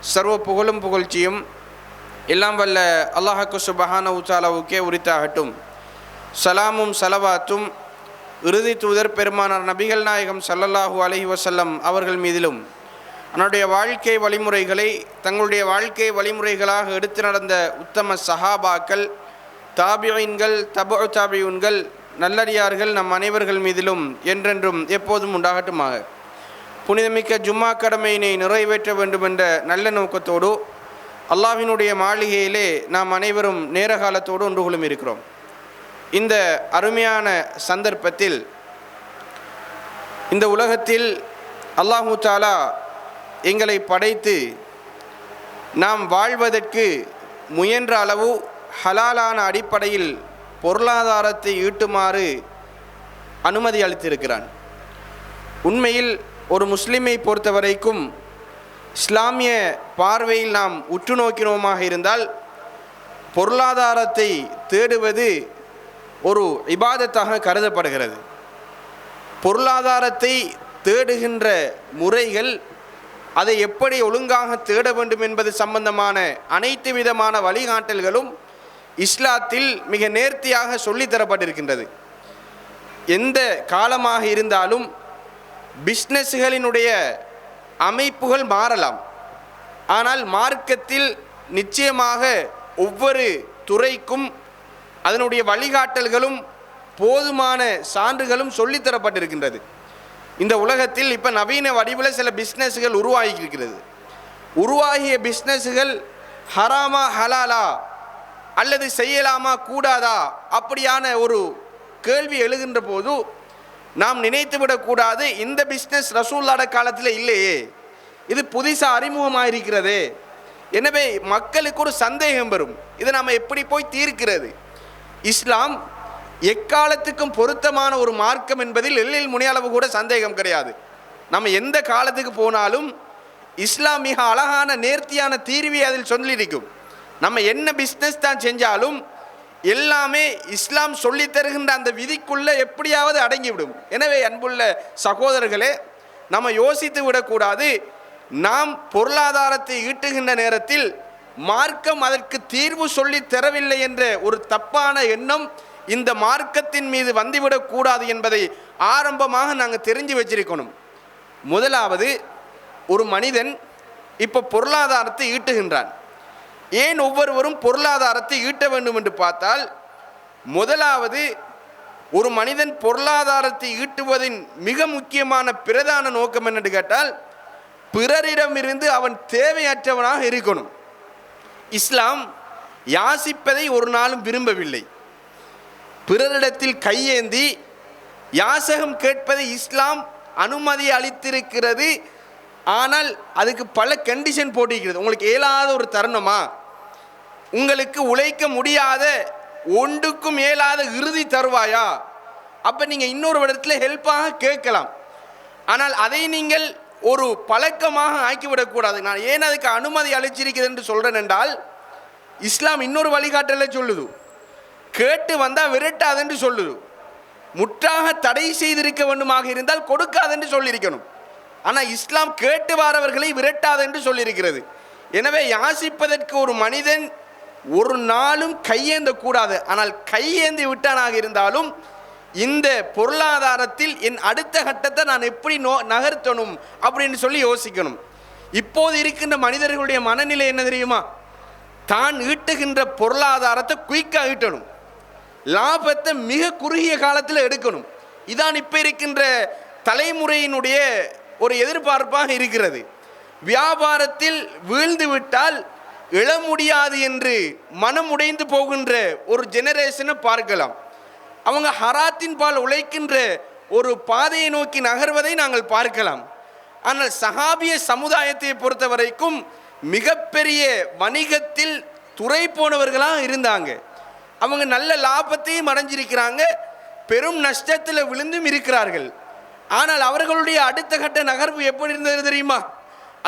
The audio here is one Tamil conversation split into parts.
சர்வ புகழும் புகழ்ச்சியும் எல்லாம் வல்ல அல்லாஹ்க்கு சுப்ஹானஹு வ தஆலாவுக்கே உரித்தாகட்டும். சலாமும் சலவாத்தும் இறுதி தூதர் பெருமானார் நபிகள் நாயகம் ஸல்லல்லாஹு அலைஹி வஸல்லம் அவர்கள் மீதிலும் அவருடைய வாழ்க்கை வழிமுறைகளை தங்களுடைய வாழ்க்கை வழிமுறைகளாக எடுத்து நடந்த உத்தம சஹாபாக்கள், தாபிஈன்கள், தபு தாபியூன்கள், நல்லடியார்கள் நம் அனைவர்கள் மீதிலும் என்றென்றும் எப்போதும் உண்டாகட்டுமாக. புனிதமிக்க ஜும்மா கடமையினை நிறைவேற்ற வேண்டும் என்ற நல்ல நோக்கத்தோடு அல்லாஹ்வினுடைய மாளிகையிலே நாம் அனைவரும் நேர காலத்தோடு ஒன்று கொள்ளும் இருக்கிறோம். இந்த அருமையான சந்தர்ப்பத்தில் இந்த உலகத்தில் அல்லாஹு தஆலா எங்களை படைத்து நாம் வாழ்வதற்கு முயன்ற அளவு ஹலாலான அடிப்படையில் பொருளாதாரத்தை ஈட்டுமாறு அனுமதி அளித்திருக்கிறான். உண்மையில் ஒரு முஸ்லிமை பொறுத்தவரைக்கும் இஸ்லாமிய பார்வையில் நாம் உற்று நோக்கினோமாக இருந்தால் பொருளாதாரத்தை தேடுவது ஒரு இபாதத்தாக கருதப்படுகிறது. பொருளாதாரத்தை தேடுகின்ற முறைகள், அதை எப்படி ஒழுங்காக தேட வேண்டும் என்பது சம்பந்தமான அனைத்து விதமான வழிகாட்டல்களும் இஸ்லாத்தில் மிக நேர்த்தியாக சொல்லித்தரப்பட்டிருக்கின்றது. எந்த காலமாக இருந்தாலும் பிஸ்னஸ்களினுடைய அமைப்புகள் மாறலாம். ஆனால் மார்க்கத்தில் நிச்சயமாக ஒவ்வொரு துறைக்கும் அதனுடைய வழிகாட்டல்களும் போதுமான சான்றுகளும் சொல்லித்தரப்பட்டிருக்கின்றது. இந்த உலகத்தில் இப்போ நவீன வடிவில் சில பிஸ்னஸ்கள் உருவாகி இருக்கிறது. உருவாகிய பிஸ்னஸ்கள் ஹராமா ஹலாலா அல்லது செய்யலாமா கூடாதா அப்படியான ஒரு கேள்வி எழுகின்ற போது நாம் நினைத்து விடக்கூடாது, இந்த பிஸ்னஸ் ரசூலுல்லாஹ் காலத்தில் இல்லையே, இது புதுசாக அறிமுகமாக இருக்கிறது. எனவே மக்களுக்கு ஒரு சந்தேகம் வரும், இதை நாம் எப்படி போய் தீர்க்கிறது? இஸ்லாம் எக்காலத்துக்கும் பொருத்தமான ஒரு மார்க்கம் என்பதில் எல்லில் முனையளவு கூட சந்தேகம் கிடையாது. நம்ம எந்த காலத்துக்கு போனாலும் இஸ்லாம் மிக அழகான நேர்த்தியான தீர்வை அதில் சொல்லியிருக்கும். நம்ம என்ன பிஸ்னஸ் தான் செஞ்சாலும் எல்லாமே இஸ்லாம் சொல்லி தருகின்ற அந்த விதிக்குள்ளே எப்படியாவது அடங்கிவிடும். எனவே அன்புள்ள சகோதரர்களே, நம்ம யோசித்து விடக்கூடாது, நாம் பொருளாதாரத்தை ஈட்டுகின்ற நேரத்தில் மார்க்கம் அதற்கு தீர்வு சொல்லி தரவில்லை என்ற ஒரு தப்பான எண்ணம் இந்த மார்க்கத்தின் மீது வந்துவிடக்கூடாது என்பதை ஆரம்பமாக நாங்கள் தெரிஞ்சு வச்சிருக்கணும். முதலாவது, ஒரு மனிதன் இப்போ பொருளாதாரத்தை ஈட்டுகின்றான். ஏன் ஒவ்வொருவரும் பொருளாதாரத்தை ஈட்ட வேண்டும் என்று பார்த்தால், முதலாவது ஒரு மனிதன் பொருளாதாரத்தை ஈட்டுவதின் மிக முக்கியமான பிரதான நோக்கம் என்னென்று கேட்டால், பிறரிடமிருந்து அவன் தேவையற்றவனாக இருக்கணும். இஸ்லாம் யாசிப்பதை ஒரு நாளும் விரும்பவில்லை. பிறரிடத்தில் கையேந்தி யாசகம் கேட்பதை இஸ்லாம் அனுமதி அளித்திருக்கிறது. ஆனால் அதுக்கு பல கண்டிஷன் போட்டிருக்கிறது. உங்களுக்கு இயலாத ஒரு தருணமா, உங்களுக்கு உழைக்க முடியாத ஒன்றுக்கும் இயலாத இறுதி தருவாயா, அப்போ நீங்கள் இன்னொரு இடத்துல ஹெல்ப்பாக கேட்கலாம். ஆனால் அதை நீங்கள் ஒரு பழக்கமாக ஆக்கிவிடக்கூடாது. நான் ஏன் அதுக்கு அனுமதி அளிச்சிருக்கிறது என்று சொல்கிறேன் என்றால், இஸ்லாம் இன்னொரு வழிகாட்டலை சொல்லுது, கேட்டு வந்தால் விரட்டாதென்று சொல்லுது. முற்றாக தடை செய்திருக்க வேண்டுமாக இருந்தால் கொடுக்காதென்று சொல்லியிருக்கணும். ஆனால் இஸ்லாம் கேட்டு வாரவர்களை விரட்டாதென்று சொல்லியிருக்கிறது. எனவே யாசிப்பதற்கு ஒரு மனிதன் ஒரு நாளும் கையேந்த கூடாது. ஆனால் கையேந்தி விட்டானாக இருந்தாலும் இந்த பொருளாதாரத்தில் என் அடுத்த கட்டத்தை நான் எப்படி நகர்த்தணும் அப்படின்னு சொல்லி யோசிக்கணும். இப்போது இருக்கின்ற மனிதர்களுடைய மனநிலை என்ன தெரியுமா? தான் ஈட்டுகின்ற பொருளாதாரத்தை குயிக்காக ஈட்டணும், லாபத்தை மிக குறுகிய காலத்தில் எடுக்கணும். இதான் இப்போ இருக்கின்ற தலைமுறையினுடைய ஒரு எதிர்பார்ப்பாக இருக்கிறது. வியாபாரத்தில் வீழ்ந்து விட்டால் எழ முடியாது என்று மனம் உடைந்து போகின்ற ஒரு ஜெனரேஷனை பார்க்கலாம். அவங்க ஹராத்தின் பால் உழைக்கின்ற ஒரு பாதையை நோக்கி நகர்வதை நாங்கள் பார்க்கலாம். ஆனால் சஹாபிய சமுதாயத்தை பொறுத்த வரைக்கும் மிகப்பெரிய வணிகத்தில் துறை போனவர்களாக இருந்தாங்க. அவங்க நல்ல லாபத்தையும் அடைஞ்சிருக்கிறாங்க, பெரும் நஷ்டத்தில் விழுந்தும் இருக்கிறார்கள். ஆனால் அவர்களுடைய அடுத்த கட்ட நகர்வு எப்படி இருந்தது தெரியுமா?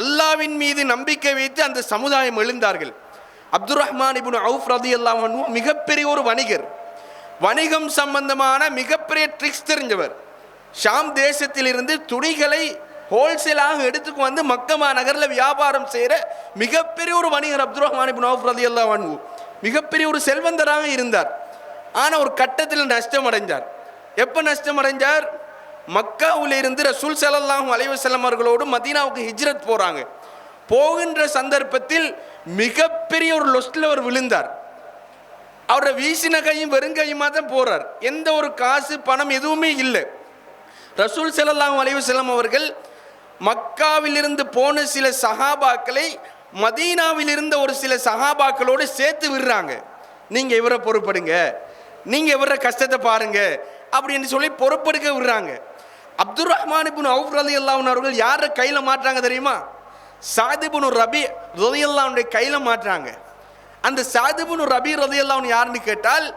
அல்லாவின் மீது நம்பிக்கை வைத்து அந்த சமுதாயம் எழுந்தார்கள். அப்துர் ரஹ்மான் இப்னு அவுஃப் ரலியல்லாஹு அன்ஹு மிகப்பெரிய ஒரு வணிகர், வணிகம் சம்பந்தமான மிகப்பெரிய ட்ரிக்ஸ் தெரிஞ்சவர். ஷாம் தேசத்திலிருந்து துணிகளை ஹோல்சேலாக எடுத்துக்கு வந்து மக்கமா நகரில் வியாபாரம் செய்கிற மிகப்பெரிய ஒரு வணிகர் அப்துல் ரஹ்மான் இப்னு அவுஃப் ரலியல்லாஹு அன்ஹு. மிகப்பெரிய ஒரு செல்வந்தராக இருந்தார். ஆனால் ஒரு கட்டத்தில் நஷ்டம் அடைஞ்சார். எப்போ நஷ்டம் அடைஞ்சார்? மக்காவில் இருந்து ரசூல் ஸல்லல்லாஹு அலைஹி வஸல்லம் அவர்களோடு மதீனாவுக்கு ஹிஜ்ரத் போகிறாங்க. போகின்ற சந்தர்ப்பத்தில் மிகப்பெரிய ஒரு லொஸ்டில் அவர் விழுந்தார். அவரோட வீசின கையும் வெறுங்கையுமா தான் போகிறார். எந்த ஒரு காசு பணம் எதுவுமே இல்லை. ரசூல் ஸல்லல்லாஹு அலைஹி வஸல்லம் அவர்கள் மக்காவிலிருந்து போன சில சஹாபாக்களை மதீனாவில் இருந்த ஒரு சில சஹாபாக்களோடு சேர்த்து விடுறாங்க. நீங்கள் இவரை பொறுப்படுங்க, நீங்கள் இவர கஷ்டத்தை பாருங்க அப்படின்னு சொல்லி பொறுப்பெடுக்க விடுறாங்க. அப்துல் ரஹ்மான் இப்னு அவுஃப் ரலியல்லாஹு அன்ஹு அவர்கள் யாரை கையில் மாட்டுறாங்க தெரியுமா? சாத் இப்னு ரபி ரலியல்லாஹு அன்ஹுடைய கையில் மாட்டுறாங்க. அந்த சாத் இப்னு ரபி ரலியல்லாஹு அன்ஹு யாருன்னு கேட்டால்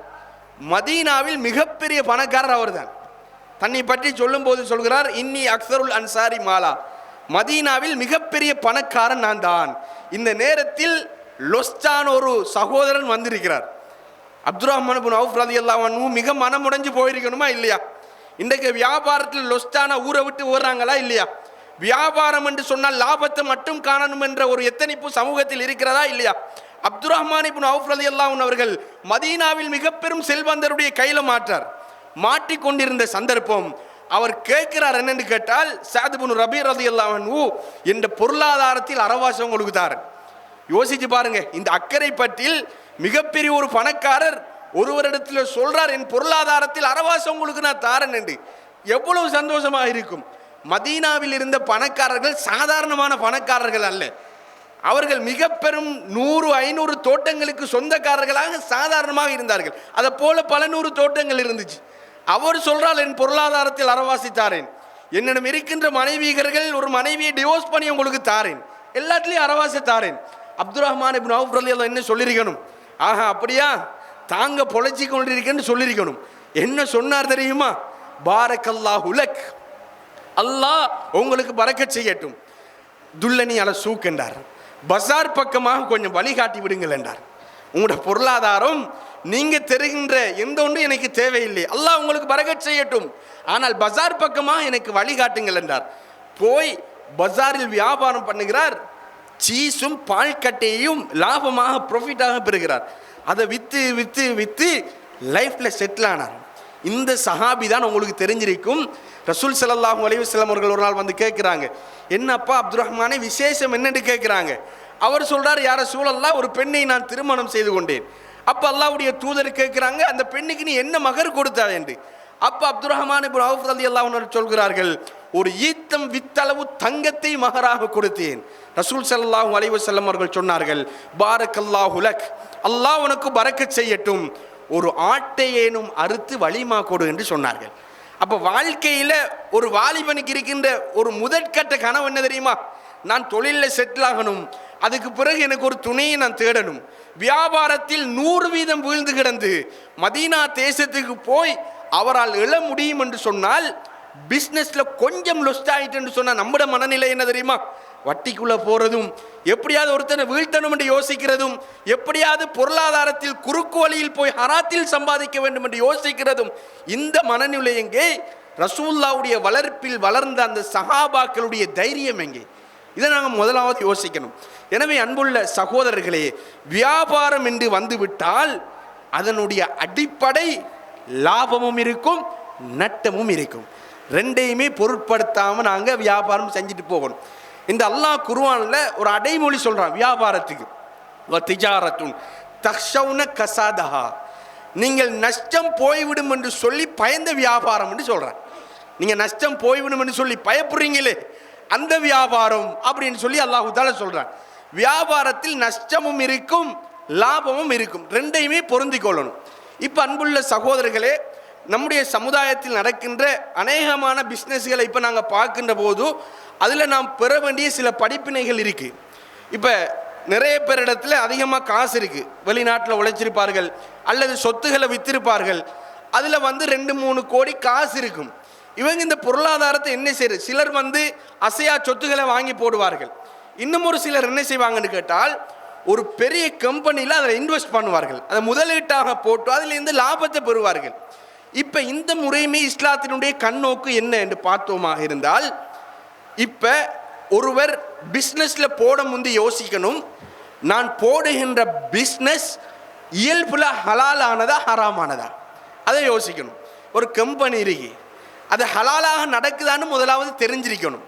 மதீனாவில் மிகப்பெரிய பணக்காரர் அவர் தான். தன்னை பற்றி சொல்லும்போது சொல்கிறார், இன்னி அக்ஸருல் அன்சாரி மாலா, மதீனாவில் மிகப்பெரிய பணக்காரன் நான் தான். இந்த நேரத்தில் லொஸ்டான் ஒரு சகோதரன் வந்திருக்கிறார். அப்துல் ரஹ்மான் இப்னு அவுஃப் ரலியல்லாஹு அன்ஹு மிக மனமுடைஞ்சு போயிருக்கணுமா இல்லையா? இன்றைக்கு வியாபாரத்தில் லொஸ்டான ஊரை விட்டு ஓடுறாங்களா இல்லையா? வியாபாரம் என்று சொன்னால் லாபத்தை மட்டும் காணணும் என்ற ஒரு எத்தனைப்பு சமூகத்தில் இருக்கிறதா இல்லையா? அப்துல் ரஹ்மான் இப்னு அவுஃப் ரலியல்லாஹு அன்ஹு அவர்கள் மதீனாவில் மிக பெரும் செல்வந்தருடைய கையில் மாற்றார். மாட்டிக்கொண்டிருந்த சந்தர்ப்பம் அவர் கேட்கிறார், என்னன்னு கேட்டால், சாத் இப்னு ரபி ரலியல்லாஹு அன்ஹு என்ற பொருளாதாரத்தில் அரவாசம் கொடுத்தார். யோசிச்சு பாருங்க, இந்த அக்கறை பற்றில் மிகப்பெரிய ஒரு பணக்காரர் ஒருவரிடத்தில் சொல்றார், என் பொருளாதாரத்தில் அரவாசம் உங்களுக்கு நான் தாரன் என்று. எவ்வளவு சந்தோஷமாக இருக்கும். மதீனாவில் இருந்த பணக்காரர்கள் சாதாரணமான பணக்காரர்கள் அல்ல. அவர்கள் மிக பெரும் 100-500 தோட்டங்களுக்கு சொந்தக்காரர்களாக சாதாரணமாக இருந்தார்கள். அதை போல பல 100 தோட்டங்கள் இருந்துச்சு. அவர் சொல்றால், என் பொருளாதாரத்தில் அரவாசி தாரேன், என்னிடம் இருக்கின்ற மனைவிகர்கள் ஒரு மனைவியை டிவோர்ஸ் பண்ணி உங்களுக்கு தாரேன், எல்லாத்துலேயும் அரவாசி தாரேன். அப்துல் ரஹ்மான் இப்னு அவுஃப் ரலியல்லாஹு என்ன சொல்லியிருக்கணும்? ஆஹா அப்படியா, தாங்க பொழைச்சி கொண்டிருக்கேன்னு சொல்லியிருக்கணும். என்ன சொன்னார் தெரியுமா? பாரக்கல்லாஹு லக், அல்லாஹ் உங்களுக்கு பரக்கத் செய்யட்டும். துல்லனி அல சூக் என்றார். பஸார் பக்கமாக கொஞ்சம் வழிகாட்டி விடுங்கள் என்றார். உங்களோட பொருளாதாரம் நீங்க தெரிகின்ற எந்த ஒன்று எனக்கு தேவையில்லை, அல்லாஹ் உங்களுக்கு பரக்கத் செய்யட்டும், ஆனால் பஸார் பக்கமாக எனக்கு வழிகாட்டுங்கள் என்றார். போய் பஸாரில் வியாபாரம் பண்ணுகிறார். சீஸும் பால்கட்டையும் லாபமாக ப்ராஃபிட்டாக பெறுகிறார். அதை விற்று விற்று விற்று லைஃப்பில் செட்டில் ஆனார். இந்த சஹாபி தான் உங்களுக்கு தெரிஞ்சிருக்கும். ரசூல் ஸல்லல்லாஹு அலைஹி வஸல்லம் அவர்கள் ஒரு நாள் வந்து கேட்குறாங்க, என்னப்பா அப்துல் ரஹ்மானே விசேஷம் என்னன்னு கேட்குறாங்க. அவர் சொல்கிறார், யார ரசூலல்லாஹ், ஒரு பெண்ணை நான் திருமணம் செய்து கொண்டேன். அப்போ அல்லாஹ்வுடைய தூதர் கேட்குறாங்க, அந்த பெண்ணுக்கு நீ என்ன மகர் கொடுத்தாய் என்று. அப்போ அப்துல் ரஹ்மான் இப்னு அவுஃப் ரலியல்லாஹு அன்ஹு சொல்கிறார்கள், ஒரு ஈத்தம் வித்தளவு தங்கத்தை மகராக கொடுத்தேன். ரசூல் ஸல்லல்லாஹு அலைஹி வஸல்லம் அவர்கள் சொன்னார்கள், பாரக்கல்லாஹு லக், அல்லாஹ் உனக்கு பரக்கத் செய்யட்டும், ஒரு ஆட்டையேனும் அறுத்து வலிமா கொடு என்று சொன்னார்கள். அப்போ வாழ்க்கையில் ஒரு வாலிபனுக்கு இருக்கின்ற ஒரு முதற்கட்ட கனவு என்ன தெரியுமா? நான் தொழிலில் செட்டில் ஆகணும், அதுக்கு பிறகு எனக்கு ஒரு துணையை நான் தேடணும். வியாபாரத்தில் 100% வீழ்ந்து கிடந்து மதீனா தேசத்துக்கு போய் அவரால் எழ முடியும் என்று சொன்னால், பிஸ்னஸில் கொஞ்சம் லொஸ்ட் ஆகிட்டு என்று சொன்னால் நம்முடைய மனநிலை என்ன தெரியுமா? வட்டிக்குள்ளே போகிறதும், எப்படியாவது ஒருத்தனை வீழ்த்தணும் என்று யோசிக்கிறதும், எப்படியாவது பொருளாதாரத்தில் குறுக்கு வழியில் போய் ஹராத்தில் சம்பாதிக்க வேண்டும் என்று யோசிக்கிறதும். இந்த மனநிலை எங்கே? ரசூலுல்லாஹ்வுடைய வளர்ப்பில் வளர்ந்த அந்த சஹாபாக்களுடைய தைரியம் எங்கே? இதை நாங்கள் முதலாவது யோசிக்கணும். எனவே அன்புள்ள சகோதரர்களே, வியாபாரம் என்று வந்துவிட்டால் அதனுடைய அடிப்படை லாபமும் இருக்கும், நட்டமும் இருக்கும். ரெண்டையுமே பொருட்படுத்தாமல் நாங்கள் வியாபாரம் செஞ்சுட்டு போகணும். இந்த அல்லாஹ் குர்ஆனில் ஒரு அடைமொழி சொல்கிறான் வியாபாரத்துக்கு, திஜாரத்துன் தக்ஷௌன கசாதஹா, நீங்கள் நஷ்டம் போய்விடும் என்று சொல்லி பயந்த வியாபாரம் என்று சொல்கிறான். நீங்கள் நஷ்டம் போய்விடும் என்று சொல்லி பயப்படுறீங்களே, அந்த வியாபாரம் அப்படின்னு சொல்லி அல்லாஹ் தஆலா சொல்கிறான். வியாபாரத்தில் நஷ்டமும் இருக்கும், லாபமும் இருக்கும், ரெண்டையுமே பொருந்தி கொள்ளணும். இப்போ அன்புள்ள சகோதரர்களே, நம்முடைய சமுதாயத்தில் நடக்கின்ற அநேகமான பிஸ்னஸ்களை இப்போ நாங்கள் பார்க்கின்ற போது அதில் நாம் பெற வேண்டிய சில படிப்பினைகள் இருக்குது. இப்போ நிறைய பேரிடத்துல அதிகமாக காசு இருக்குது, வெளிநாட்டில் உழைச்சிருப்பார்கள் அல்லது சொத்துக்களை விற்றிருப்பார்கள், அதில் 2-3 கோடி காசு இருக்கும். இவங்க இந்த பொருளாதாரத்தை என்ன செய்யுது? சிலர் அசையா சொத்துக்களை வாங்கி போடுவார்கள். இன்னும் ஒரு சிலர் என்ன செய்வாங்கன்னு கேட்டால், ஒரு பெரிய கம்பெனியில் அதில் இன்வெஸ்ட் பண்ணுவார்கள், அதை முதலீட்டாக போட்டு அதிலிருந்து லாபத்தை பெறுவார்கள். இப்போ இந்த முறையுமே இஸ்லாத்தினுடைய கண்ணோக்கு என்ன என்று பார்த்தோமாக இருந்தால், இப்போ ஒருவர் பிஸ்னஸில் போட முந்தி யோசிக்கணும், நான் போடுகின்ற பிஸ்னஸ் இயல்புல ஹலாலானதா ஹராமானதா, அதை யோசிக்கணும். ஒரு கம்பெனி இருக்கு, அது ஹலாலாக நடக்குதான்னு முதலாவது தெரிஞ்சிருக்கணும்.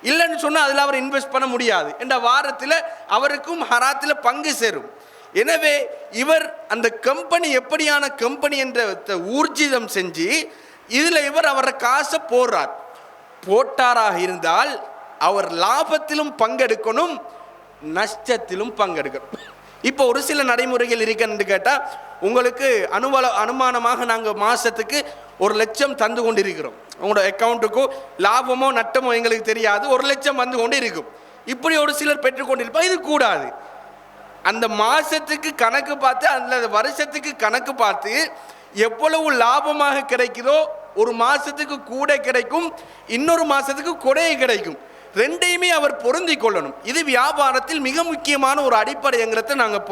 இல்லைன்னு சொன்னால் அதில் அவர் இன்வெஸ்ட் பண்ண முடியாது. என்ற வாரத்தில் அவருக்கும் ஹராத்தில் பங்கு சேரும். எனவே இவர் அந்த கம்பெனி எப்படியான கம்பெனி என்ற ஊர்ஜிதம் செஞ்சு இதில் இவர் அவரை காசை போடுறார். போட்டாராக இருந்தால் அவர் லாபத்திலும் பங்கெடுக்கணும், நஷ்டத்திலும் பங்கெடுக்கணும். இப்போ ஒரு சில நடைமுறைகள் இருக்குன்னு கேட்டால், உங்களுக்கு அனுமானமாக நாங்கள் மாதத்துக்கு 1,00,000 தந்து கொண்டு இருக்கிறோம். உங்களோட அக்கௌண்ட்டுக்கோ லாபமோ நட்டமோ எங்களுக்கு தெரியாது, 1,00,000 வந்து கொண்டு இருக்கும். இப்படி ஒரு சிலர் பெற்றுக்கொண்டிருப்போம். இது கூடாது. அந்த மாதத்துக்கு கணக்கு பார்த்து, அந்த வருஷத்துக்கு கணக்கு பார்த்து எவ்வளவு லாபமாக கிடைக்குதோ, ஒரு மாதத்துக்கு கூட கிடைக்கும், இன்னொரு மாதத்துக்கு கொடையை கிடைக்கும். ரெண்டையுமே அவர் பொருந்தி கொள்ளணும். இது வியாபாரத்தில் மிக முக்கியமான ஒரு அடிப்படைங்கிறத நாங்கள்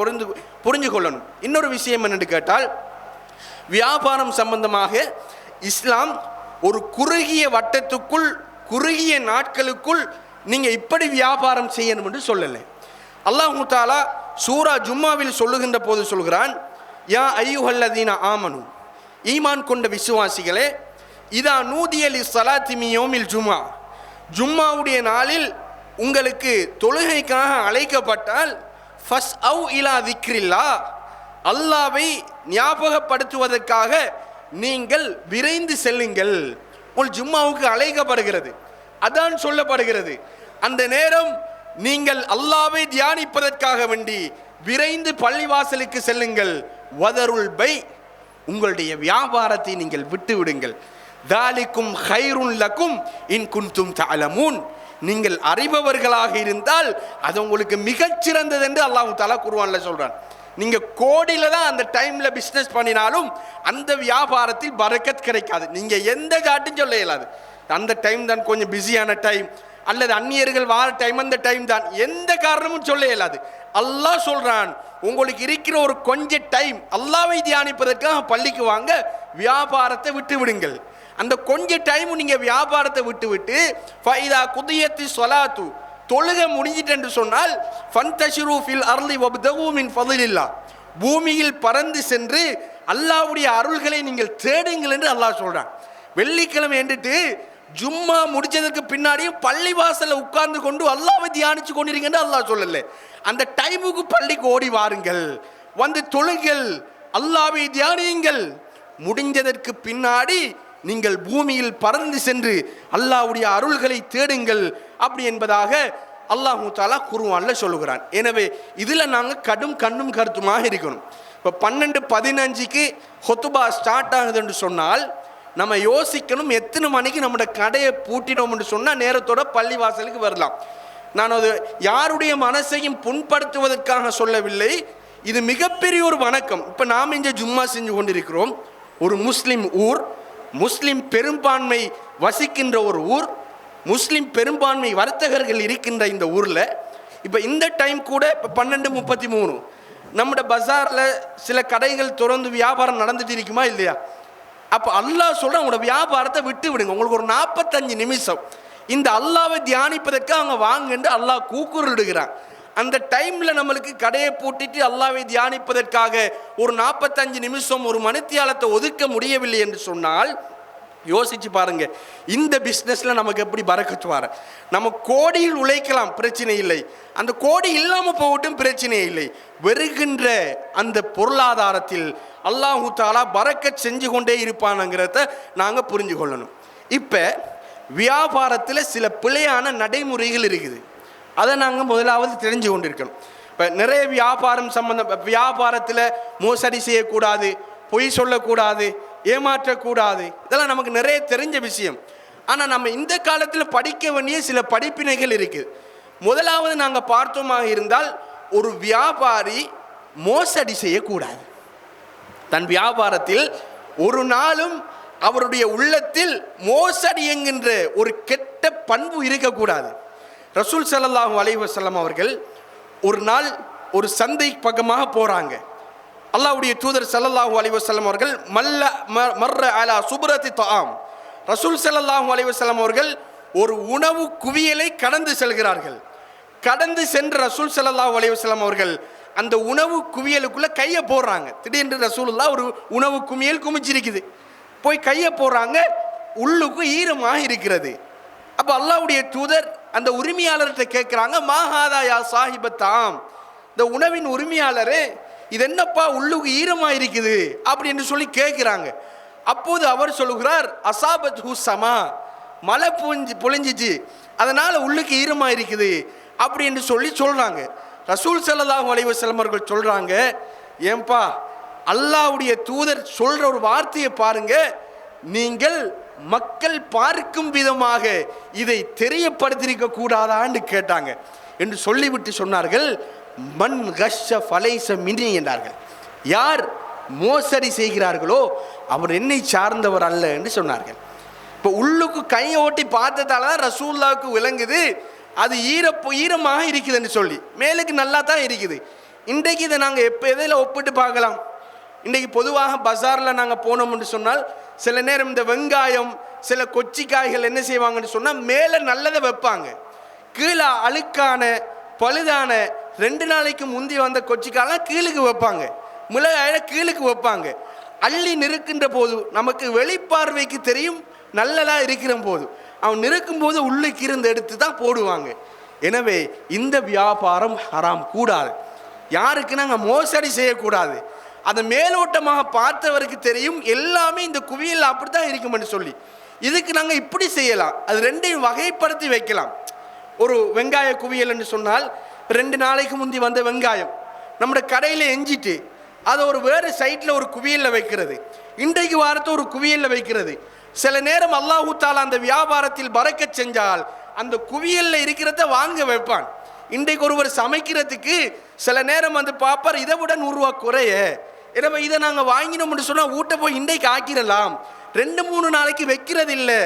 புரிஞ்சு கொள்ளணும். இன்னொரு விஷயம் என்னென்னு கேட்டால், வியாபாரம் சம்பந்தமாக இஸ்லாம் ஒரு குறுகிய வட்டத்துக்குள், குறுகிய நாட்களுக்குள் நீங்கள் இப்படி வியாபாரம் செய்யணும் என்று சொல்லலை. அல்லாஹ் தஆலா சூரா ஜும்மாவில் சொல்லுகின்ற போது சொல்கிறான், யா ஐயுஹல்லதீன ஆமனு, ஈமான் கொண்ட விசுவாசிகளே, இதா நூதிய லிஸ்ஸலாத்தி மின் யௌமில் ஜும்ஆ, ஜும்மாவுடைய நாளில் உங்களுக்கு தொழுகைக்காக அழைக்கப்பட்டால், ஃபஸ்அவ் இலா திக்ரில்லா, அல்லாவை ஞாபகப்படுத்துவதற்காக நீங்கள் விரைந்து செல்லுங்கள். உங்கள் ஜும்மாவுக்கு அழைக்கப்படுகிறது, அதான் சொல்லப்படுகிறது. அந்த நேரம் நீங்கள் அல்லாவை தியானிப்பதற்காக வேண்டி விரைந்து பள்ளிவாசலுக்கு செல்லுங்கள். வதருல் பை, உங்களுடைய வியாபாரத்தை நீங்கள் விட்டு விடுங்கள். தாலிக்கும் ஹைருன் லக்கும் இன் குன்தும் தஅலமூன், நீங்கள் அறிபவர்களாக இருந்தால் அது உங்களுக்கு மிகச்சிறந்தது என்று அல்லாஹ் தஆலா குர்ஆன்ல சொல்றான். நீங்கள் கோடியில் தான் அந்த டைமில் பிஸ்னஸ் பண்ணினாலும் அந்த வியாபாரத்தில் பரக்கத் கிடைக்காது. நீங்கள் எந்த காட்டும் சொல்ல இயலாது. அந்த டைம் தான் கொஞ்சம் பிஸியான டைம், அல்லது அந்நியர்கள் வார டைம், அந்த டைம் தான், எந்த காரணமும் சொல்ல இயலாது. அல்லாஹ் சொல்றான், உங்களுக்கு இருக்கிற ஒரு கொஞ்ச டைம் அல்லாவை தியானிப்பதற்காக பள்ளிக்கு வாங்க, வியாபாரத்தை விட்டு விடுங்கள். அந்த கொஞ்ச டைம் நீங்கள் வியாபாரத்தை விட்டு ஃபைதா குதியத்தி ஸலாத்து, தொழுகை முடிஞ்சிட்டு என்று சொன்னால், ஃபன்தஷிரு ஃபில் அர்லி வப்தகு மின் ஃபضலில்லாஹ், பூமியில் பறந்து சென்று அல்லாஹ்வுடைய அருள்களை நீங்கள் தேடுங்கள் என்று அல்லாஹ் சொல்றான். வெள்ளிக்கிழமை என்றிட்டு ஜும்மா முடிச்சதுக்கு பின்னாடியும் பள்ளி வாசல்ல உட்கார்ந்து கொண்டு அல்லாஹ்வை தியானிச்சு கொண்டிருக்கேன்னு அல்லாஹ் சொல்லல. அந்த டைமுக்கு பள்ளிக்கு ஓடி வாருங்கள், வந்து தொழுங்கள், அல்லாஹ்வை தியானியுங்கள். முடிஞ்சதற்கு பின்னாடி நீங்கள் பூமியில் பறந்து சென்று அல்லாஹ்வுடைய அருள்களை தேடுங்கள், அப்படி என்பதாக அல்லாஹ் தஆலா குர்ஆன்ல சொல்லுகிறான். எனவே இதில் நாங்கள் கண்ணும் கருத்துமாக இருக்கணும். இப்போ 12:15க்கு ஹுத்பா ஸ்டார்ட் ஆகுது என்று சொன்னால், நம்ம யோசிக்கணும் எத்தனை மணிக்கு நம்மளோட கடையை பூட்டினோம் என்று சொன்னால் நேரத்தோட பள்ளி வாசலுக்கு வரலாம். நான் அது யாருடைய மனசையும் புண்படுத்துவதற்காக சொல்லவில்லை. இது மிகப்பெரிய ஒரு வணக்கம். இப்போ நாம் இங்கே ஜும்மா செஞ்சு கொண்டிருக்கிறோம். ஒரு முஸ்லிம் ஊர், முஸ்லிம் பெரும்பான்மை வசிக்கின்ற ஒரு ஊர், முஸ்லிம் பெரும்பான்மை வர்த்தகர்கள் இருக்கின்ற இந்த ஊரில் இப்போ இந்த டைம் கூட இப்போ 12:33 நம்முடைய பஜாரில் சில கடைகள் திறந்து வியாபாரம் நடந்துட்டு இருக்குமா இல்லையா? அப்போ அல்லாஹ் சொல்கிற உங்களோட வியாபாரத்தை விட்டு விடுங்க. உங்களுக்கு ஒரு 45 நிமிஷம் இந்த அல்லாவை தியானிப்பதற்கு அவங்க வாங்கன்னு அல்லாஹ் கூக்குரலிடுகிறான். அந்த டைமில் நம்மளுக்கு கடையை பூட்டிட்டு அல்லாவை தியானிப்பதற்காக ஒரு 45 நிமிஷம், ஒரு மணித்தியாலத்தை ஒதுக்க முடியவில்லை என்று சொன்னால் யோசிச்சு பாருங்க, இந்த பிஸ்னஸில் நமக்கு எப்படி பரக்கத்து வர. நம்ம கோடியில் உழைக்கலாம், பிரச்சனை இல்லை. அந்த கோடி இல்லாமல் போகட்டும், பிரச்சனை இல்லை. வருகின்ற அந்த பொருளாதாரத்தில் அல்லாஹ் தஆலா பரக்கத் செஞ்சு கொண்டே இருப்பானுங்கிறத நாங்கள் புரிஞ்சு கொள்ளணும். இப்போ வியாபாரத்தில் சில பிழையான நடைமுறைகள் இருக்குது, அதை நாங்கள் முதலாவது தெரிஞ்சு கொண்டிருக்கணும். இப்போ நிறைய வியாபாரத்தில் மோசடி செய்யக்கூடாது, பொய் சொல்லக்கூடாது, ஏமாற்றக்கூடாது, இதெல்லாம் நமக்கு நிறைய தெரிஞ்ச விஷயம். ஆனால் நம்ம இந்த காலத்தில் படிக்க வேண்டிய சில படிப்பினைகள் இருக்குது. முதலாவது நாங்கள் பார்த்தோமாக இருந்தால், ஒரு வியாபாரி மோசடி செய்யக்கூடாது. தன் வியாபாரத்தில் ஒரு நாளும் அவருடைய உள்ளத்தில் மோசடி என்கின்ற ஒரு கெட்ட பண்பு இருக்கக்கூடாது. ரசூல் ஸல்லல்லாஹு அலைஹி வஸல்லம் அவர்கள் ஒரு நாள் ஒரு சந்தை பக்கமாக போகிறாங்க. அல்லாஹ்வுடைய தூதர் ஸல்லல்லாஹு அலைஹி வஸல்லம் அவர்கள் மர்ர அலா சுப்ரத்தி தஆம், ரசூல் ஸல்லல்லாஹு அலைஹி வஸல்லம் அவர்கள் ஒரு உணவு குவியலை கடந்து செல்கிறார்கள். கடந்து சென்ற ரசூல் ஸல்லல்லாஹு அலைஹி வஸல்லம் அவர்கள் அந்த உணவு குவியலுக்குள்ள கையை போடுறாங்க. திடீரென்று ரசூலுல்லாஹ் ஒரு உணவு குவியல் குமிச்சிருக்குது, போய் கையை போடுறாங்க, உள்ளுக்கு ஈரமாக இருக்கிறது. அப்போ அல்லாஹ்வுடைய தூதர் அந்த உரிமையாளர்கிட்ட கேட்குறாங்க, மாஹாதா யா சாஹிபத்தாம், இந்த உணவின் உரிமையாளரே இது என்னப்பா உள்ளுக்கு ஈரமாக இருக்குது அப்படின்னு சொல்லி கேட்குறாங்க. அப்போது அவர் சொல்லுகிறார், அசாபத் ஹுசமா, மழை பொழிஞ்சிச்சு, அதனால் உள்ளுக்கு ஈரமாக இருக்குது அப்படின்னு சொல்லி சொல்கிறாங்க. ரசூல் ஸல்லல்லாஹு அலைஹி வஸல்லம் அவர்கள் சொல்கிறாங்க, ஏன்பா அல்லாஹ்வுடைய தூதர் சொல்கிற ஒரு வார்த்தையை பாருங்க, நீங்கள் மக்கள் பார்க்கும் விதமாக இதை தெரியப்படுத்தியிருக்க கூடாதான்னு கேட்டாங்க என்று சொல்லிவிட்டு சொன்னார்கள், மன் கஷ்ஷ ஃபலைஸ மின்னி என்றார்கள். யார் மோசடி செய்கிறார்களோ அவர் என்னை சார்ந்தவர் அல்ல என்று சொன்னார்கள். இப்போ உள்ளுக்கு கையை ஓட்டி பார்த்ததால தான் ரசூலுல்லாஹ்வுக்கு விளங்குது அது ஈரமாக இருக்குதுன்னு சொல்லி. மேலுக்கு நல்லா தான் இருக்குது. இன்றைக்கு இதை நாங்கள் எதில் ஒப்பிட்டு பார்க்கலாம்? இன்றைக்கு பொதுவாக பஜாரில் நாங்கள் போனோம்னு சொன்னால் சில நேரம் இந்த வெங்காயம் சில கொச்சிக்காய்கள் என்ன செய்வாங்கன்னு சொன்னால் மேலே நல்லதை வைப்பாங்க, கீழே அழுக்கான பழுதான 2 நாளைக்கு முந்தி வந்த கொச்சிக்காயெல்லாம் கீழுக்கு வைப்பாங்க, மிளகாயில கீழுக்கு வைப்பாங்க. அள்ளி நிற்கின்ற போது நமக்கு வெளிப்பார்வைக்கு தெரியும் நல்லதாக இருக்கிற போது, அவன் நிற்கும் போது உள்ளுக்கு இருந்து எடுத்து தான் போடுவாங்க. எனவே இந்த வியாபாரம் ஹராம், கூடாது. யாருக்கு நாங்கள் மோசடி செய்யக்கூடாது. அதை மேலோட்டமாக பார்த்தவருக்கு தெரியும் எல்லாமே இந்த குவியல் அப்படி தான் இருக்குமென்னு சொல்லி. இதுக்கு நாங்கள் இப்படி செய்யலாம், அது ரெண்டையும் வகைப்படுத்தி வைக்கலாம். ஒரு வெங்காய குவியல் என்று சொன்னால் 2 நாளைக்கு முந்தி வந்த வெங்காயம் நம்முடைய கடையில் எஞ்சிட்டு அதை ஒரு வேறு சைட்டில் ஒரு குவியலில் வைக்கிறது, இன்றைக்கு வாரத்தை ஒரு குவியலில் வைக்கிறது. சில நேரம் அல்லாஹ் தஆலா அந்த வியாபாரத்தில் பரக்கத் செஞ்சால் அந்த குவியலில் இருக்கிறத வாங்க வைப்பான். இன்றைக்கு ஒருவர் சமைக்கிறதுக்கு சில நேரம் வந்து பார்ப்பார், இதை விட 100 ரூபா குறைய, எனவே இதை நாங்கள் வாங்கினோம்னு சொன்னால் வீட்டை போய் இன்றைக்கு ஆக்கிடலாம், 2-3 நாளைக்கு வைக்கிறது இல்லை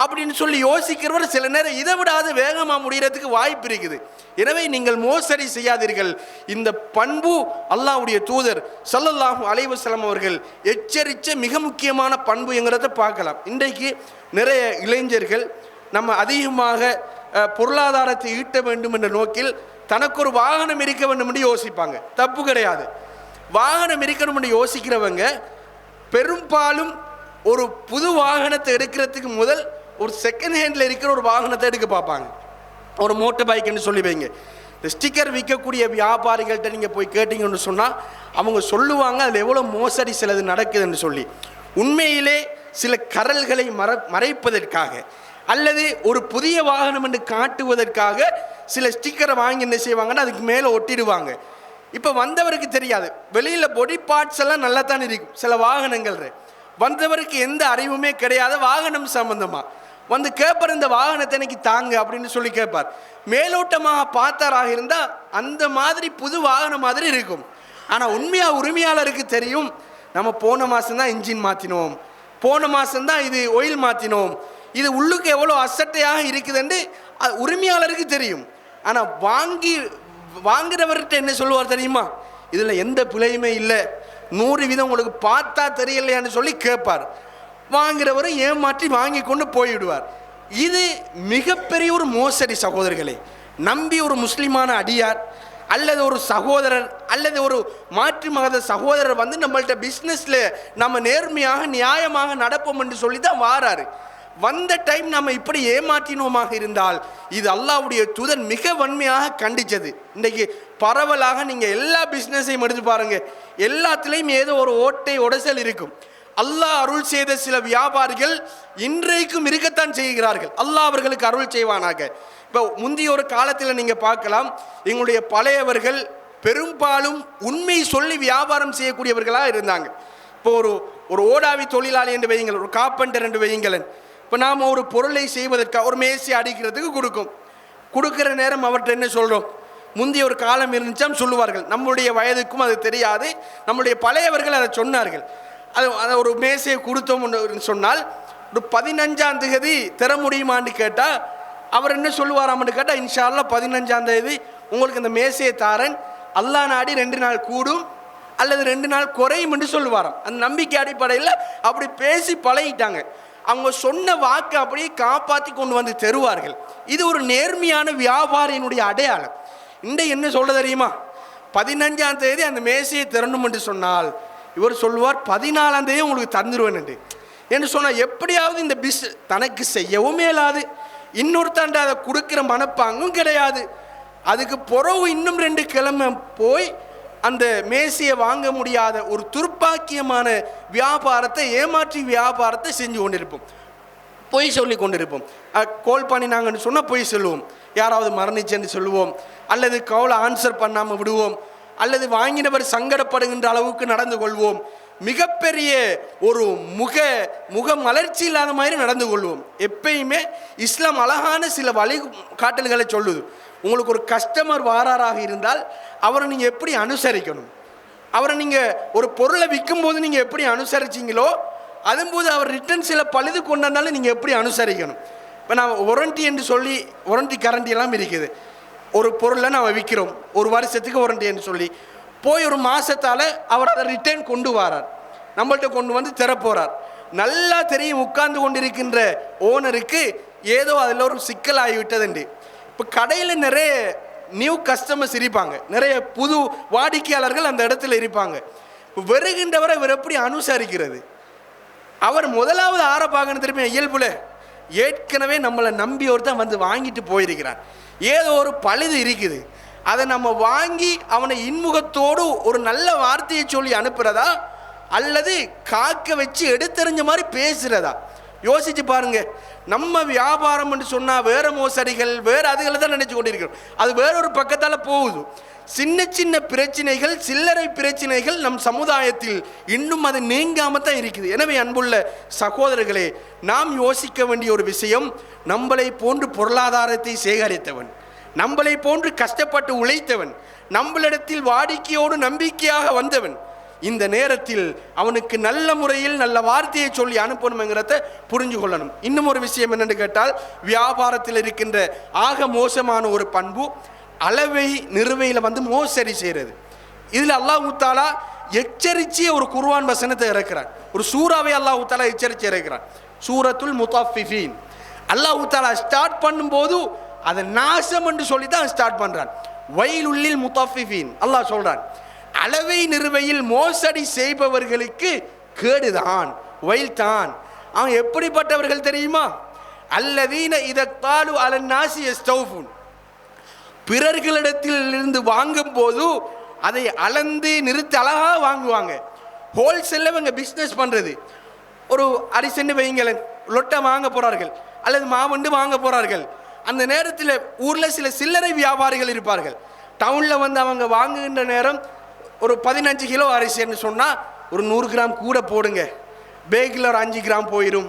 அப்படின்னு சொல்லி யோசிக்கிறவர் சில நேரம் இதை விடாது வேகமாக முடிகிறதுக்கு வாய்ப்பு இருக்குது. எனவே நீங்கள் மோசடி செய்யாதீர்கள். இந்த பண்பு அல்லாஹ்வுடைய தூதர் ஸல்லல்லாஹு அலைஹி வஸல்லம் அவர்கள் எச்சரித்த மிக முக்கியமான பண்பு என்கிறத பார்க்கலாம். இன்றைக்கு நிறைய இளைஞர்கள் நம்ம அதிகமாக பொருளாதாரத்தை ஈட்ட வேண்டும் என்ற நோக்கில் தனக்கு ஒரு வாகனம் இருக்க வேண்டும் என்று யோசிப்பாங்க. தப்பு கிடையாது. வாகனம் இருக்கணும் என்று யோசிக்கிறவங்க பெரும்பாலும் ஒரு புது வாகனத்தை எடுக்கிறதுக்கு முதல் ஒரு செகண்ட் ஹேண்டில் இருக்கிற ஒரு வாகனத்தை எடுக்க பார்ப்பாங்க. ஒரு மோட்டர் பைக்குன்னு சொல்லி வைங்க. இந்த ஸ்டிக்கர் விற்கக்கூடிய வியாபாரிகள்கிட்ட நீங்கள் போய் கேட்டிங்கன்னு சொன்னால் அவங்க சொல்லுவாங்க அதில் எவ்வளோ மோசடி சிலது நடக்குதுன்னு சொல்லி. உண்மையிலே சில கரல்களை மறைப்பதற்காக அல்லது ஒரு புதிய வாகனம் என்று காட்டுவதற்காக சில ஸ்டிக்கரை வாங்கி என்ன செய்வாங்கன்னா அதுக்கு மேலே ஒட்டிடுவாங்க. இப்போ வந்தவருக்கு தெரியாது, வெளியில் பொடி பார்ட்ஸ் எல்லாம் நல்லா தான் இருக்கும் சில வாகனங்கள். வந்தவருக்கு எந்த அறிவுமே கிடையாது வாகனம் சம்பந்தமாக. வந்து கேட்பார், இந்த வாகனத்தை எனக்கு தாங்க அப்படின்னு சொல்லி கேட்பார். மேலோட்டமாக பார்த்தாராக இருந்தால் அந்த மாதிரி புது வாகனம் மாதிரி இருக்கும். ஆனால் உண்மையாக உரிமையாளருக்கு தெரியும், நம்ம போன மாதம்தான் இன்ஜின் மாற்றினோம், போன மாதம்தான் இது ஆயில் மாற்றினோம், இது உள்ளுக்கு எவ்வளோ அசட்டையாக இருக்குதுன்னு உரிமையாளருக்கு தெரியும். ஆனால் வாங்குறவர்கிட்ட என்ன சொல்லுவார் தெரியுமா, இதில் எந்த பிழையுமே இல்லை, 100% உங்களுக்கு பார்த்தா தெரியலையான்னு சொல்லி கேட்பார். வாங்குறவரை ஏமாற்றி வாங்கி கொண்டு போய்விடுவார். இது மிகப்பெரிய ஒரு மோசடி சகோதரர்களே. நம்பி ஒரு முஸ்லிமான அடியார் அல்லது ஒரு சகோதரர் அல்லது ஒரு மாற்று மத சகோதரர் வந்து நம்மள்ட்ட பிஸ்னஸில் நம்ம நேர்மையாக நியாயமாக நடப்போம் என்று சொல்லி தான் வாராரு. வந்த டைம் நம்ம இப்படி ஏமாற்றினோமாக இருந்தால் இது அல்லாஹ்வுடைய தூதர் மிக வன்மையாக கண்டித்தது. இன்றைக்கு பரவலாக நீங்கள் எல்லா பிஸ்னஸையும் எடுத்து பாருங்கள், எல்லாத்துலேயும் ஏதோ ஒரு ஓட்டை உடைசல் இருக்கும். அல்லாஹ் அருள் செய்த சில வியாபாரிகள் இன்றைக்கும் இருக்கத்தான் செய்கிறார்கள். அல்லாஹ் அவர்களுக்கு அருள் செய்வானாக. இப்போ முந்தைய ஒரு காலத்தில் நீங்கள் பார்க்கலாம், எங்களுடைய பழையவர்கள் பெரும்பாலும் உண்மை சொல்லி வியாபாரம் செய்யக்கூடியவர்களாக இருந்தாங்க. இப்போ ஒரு ஓடாவி தொழிலாளி என்று வையுங்கள், ஒரு கார்பெண்டர் என்று வையுங்களேன். இப்போ நாம் ஒரு பொருளை செய்வதற்காக ஒரு மேசை அடிக்கிறதுக்கு கொடுக்குற நேரம் அவர்கிட்ட என்ன சொல்கிறோம், முந்தைய ஒரு காலம் இருந்துச்சாம் சொல்லுவார்கள். நம்முடைய வயதுக்கும் அது தெரியாது, நம்முடைய பழையவர்கள் அதை சொன்னார்கள். அதை ஒரு மேசையை கொடுத்தோம்னு சொன்னால் ஒரு 15ஆம் தேதி தர முடியுமான்னு கேட்டால் அவர் என்ன சொல்லுவாராம்னு கேட்டால், இன்ஷா அல்லாஹ் 15ஆம் தேதி உங்களுக்கு இந்த மேசையை தாரன், அல்லாஹ் நாடி 2 நாள் கூடும் அல்லது 2 நாள் குறையும் என்று சொல்லுவாராம். அந்த நம்பிக்கை அடிப்படையில் அப்படி பேசி பழகிட்டாங்க. அவங்க சொன்ன வாக்கு அப்படியே காப்பாற்றி கொண்டு வந்து தருவார்கள். இது ஒரு நேர்மையான வியாபாரியினுடைய அடையாளம். இன்றைக்கு என்ன சொல்ல தெரியுமா? 15ஆம் தேதி அந்த மேசையை திறணும் என்று சொன்னால் இவர் சொல்லுவார் 14ஆம் தேதி உங்களுக்கு தந்துடுவேன் என்று சொன்னால் எப்படியாவது இந்த தனக்கு செய்யவும் இயலாது, இன்னொருத்தாண்ட அதை கொடுக்குற மனப்பாங்கும் கிடையாது. அதுக்கு பிறகு இன்னும் 2 கிழமை போய் அந்த மேசையை வாங்க முடியாத ஒரு துர்ப்பாக்கியமான வியாபாரத்தை, ஏமாற்றி வியாபாரத்தை செஞ்சு கொண்டிருப்போம், பொய் சொல்லி கொண்டிருப்போம். கால் பண்ணினாங்கன்னு சொன்னால் பொய் சொல்லுவோம், யாராவது மரணிச்சேன்னு சொல்லுவோம், அல்லது கால் ஆன்சர் பண்ணாமல் விடுவோம், அல்லது வாங்கினவர் சங்கடப்படுகின்ற அளவுக்கு நடந்து கொள்வோம். மிகப்பெரிய ஒரு முக மலர்ச்சி இல்லாத மாதிரி நடந்து கொள்வோம். எப்பயுமே இஸ்லாம் அழகான சில வழிகாட்டல்களை சொல்லுது. உங்களுக்கு ஒரு கஸ்டமர் வாராராக இருந்தால் அவரை நீங்கள் எப்படி அனுசரிக்கணும், அவரை நீங்கள் ஒரு பொருளை விற்கும்போது நீங்கள் எப்படி அனுசரிச்சிங்களோ அதும்போது அவர் ரிட்டர்ன் சில பழுது கொண்டு வந்தாலும் நீங்கள் எப்படி அனுசரிக்கணும். இப்போ நான் ஒரண்டி என்று சொல்லி ஒரண்டி கரண்டி எல்லாம் இருக்குது. ஒரு பொருளை நம்ம விற்கிறோம், 1 வருஷத்துக்கு ஒரண்டி என்று சொல்லி போய் ஒரு மாதத்தால் அவர் அதை ரிட்டர்ன் கொண்டு வரார், நம்மள்கிட்ட கொண்டு வந்து தரப்போகிறார். நல்லா தெரியும் உட்கார்ந்து கொண்டிருக்கின்ற ஓனருக்கு ஏதோ அதில் ஒரு சிக்கல் ஆகிவிட்டதுண்டு. இப்போ கடையில் நிறைய நியூ கஸ்டமர்ஸ் இருப்பாங்க, நிறைய புது வாடிக்கையாளர்கள் அந்த இடத்துல இருப்பாங்க. இப்போ வருகின்றவரை இவர் எப்படி அனுசரிக்கிறது? அவர் முதலாவது ஆரப்பாகன்னு திருப்பி இயல்புல ஏற்கனவே நம்மளை நம்பி ஒருத்தன் வந்து வாங்கிட்டு போயிருக்கிறான், ஏதோ ஒரு பழுது இருக்குது, அதை நம்ம வாங்கி அவனை இன்முகத்தோடு ஒரு நல்ல வார்த்தையை சொல்லி அனுப்புறதா அல்லது காக்க வச்சு எடுத்தறிஞ்ச மாதிரி பேசுகிறதா? யோசிச்சு பாருங்க. நம்ம வியாபாரம் என்று சொன்னால் வேற மோசடிகள் வேறு அதுகளை தான் நினைச்சு கொண்டிருக்கிறோம், அது வேறொரு பக்கத்தால் போகுது. சின்ன சின்ன பிரச்சனைகள், சில்லறை பிரச்சனைகள் நம் சமுதாயத்தில் இன்னும் அது நீங்காம தான் இருக்குது. எனவே அன்புள்ள சகோதரர்களே, நாம் யோசிக்க வேண்டிய ஒரு விஷயம், நம்மளை போன்று பொருளாதாரத்தை சேகரித்தவன், நம்மளை போன்று கஷ்டப்பட்டு உழைத்தவன், நம்மளிடத்தில் வாடிக்கையோடு நம்பிக்கையாக வந்தவன், இந்த நேரத்தில் அவனுக்கு நல்ல முறையில் நல்ல வார்த்தையை சொல்லி அனுப்பணுங்கிறத புரிஞ்சு கொள்ளணும். இன்னும் ஒரு விஷயம் என்னென்னு கேட்டால், வியாபாரத்தில் இருக்கின்ற ஆக மோசமான ஒரு பண்பு அளவை நிறுவையில் வந்து மோசடி செய்கிறது. இதில் அல்லாஹ் தாலா எச்சரிச்சிய ஒரு குர்ஆன் வசனத்தை இறக்கிறான், ஒரு சூறாவை அல்லாஹ் தாலா எச்சரிச்சு இறக்கிறான், சூரத்துல் முத்தஃபிஃபீன். அல்லாஹ் தாலா ஸ்டார்ட் பண்ணும்போது அதை நாசம் என்று சொல்லி தான் ஸ்டார்ட் பண்ணுறான். வயலுல்லில் முத்தஃபிஃபீன் அல்லாஹ் சொல்கிறான், அளவை நிறுவையில் மோசடி செய்பவர்களுக்கு கேடுதான், வயல் தான். அவன் எப்படிப்பட்டவர்கள் தெரியுமா? அல்லதீன இதத்தாலு அலன்னாசி யஸ்தௌஃபூன், பிறர்களிடத்தில் இருந்து வாங்கும் போது அதை அளந்து நிறுத்தி அழகாக வாங்குவாங்க. ஹோல்சேலில் இவங்க பிஸ்னஸ் பண்ணுறது, ஒரு அரிசென்று வைங்களேன், லொட்டை வாங்க போகிறார்கள் அல்லது மாவண்டு வாங்க போகிறார்கள். அந்த நேரத்தில் ஊரில் சில சில்லறை வியாபாரிகள் இருப்பார்கள். டவுனில் வந்து அவங்க வாங்குகின்ற நேரம் ஒரு 15 கிலோ அரிசின்னு சொன்னால் ஒரு 100 கிராம் கூட போடுங்க, பேக்கில் ஒரு 5 கிராம் போயிடும்,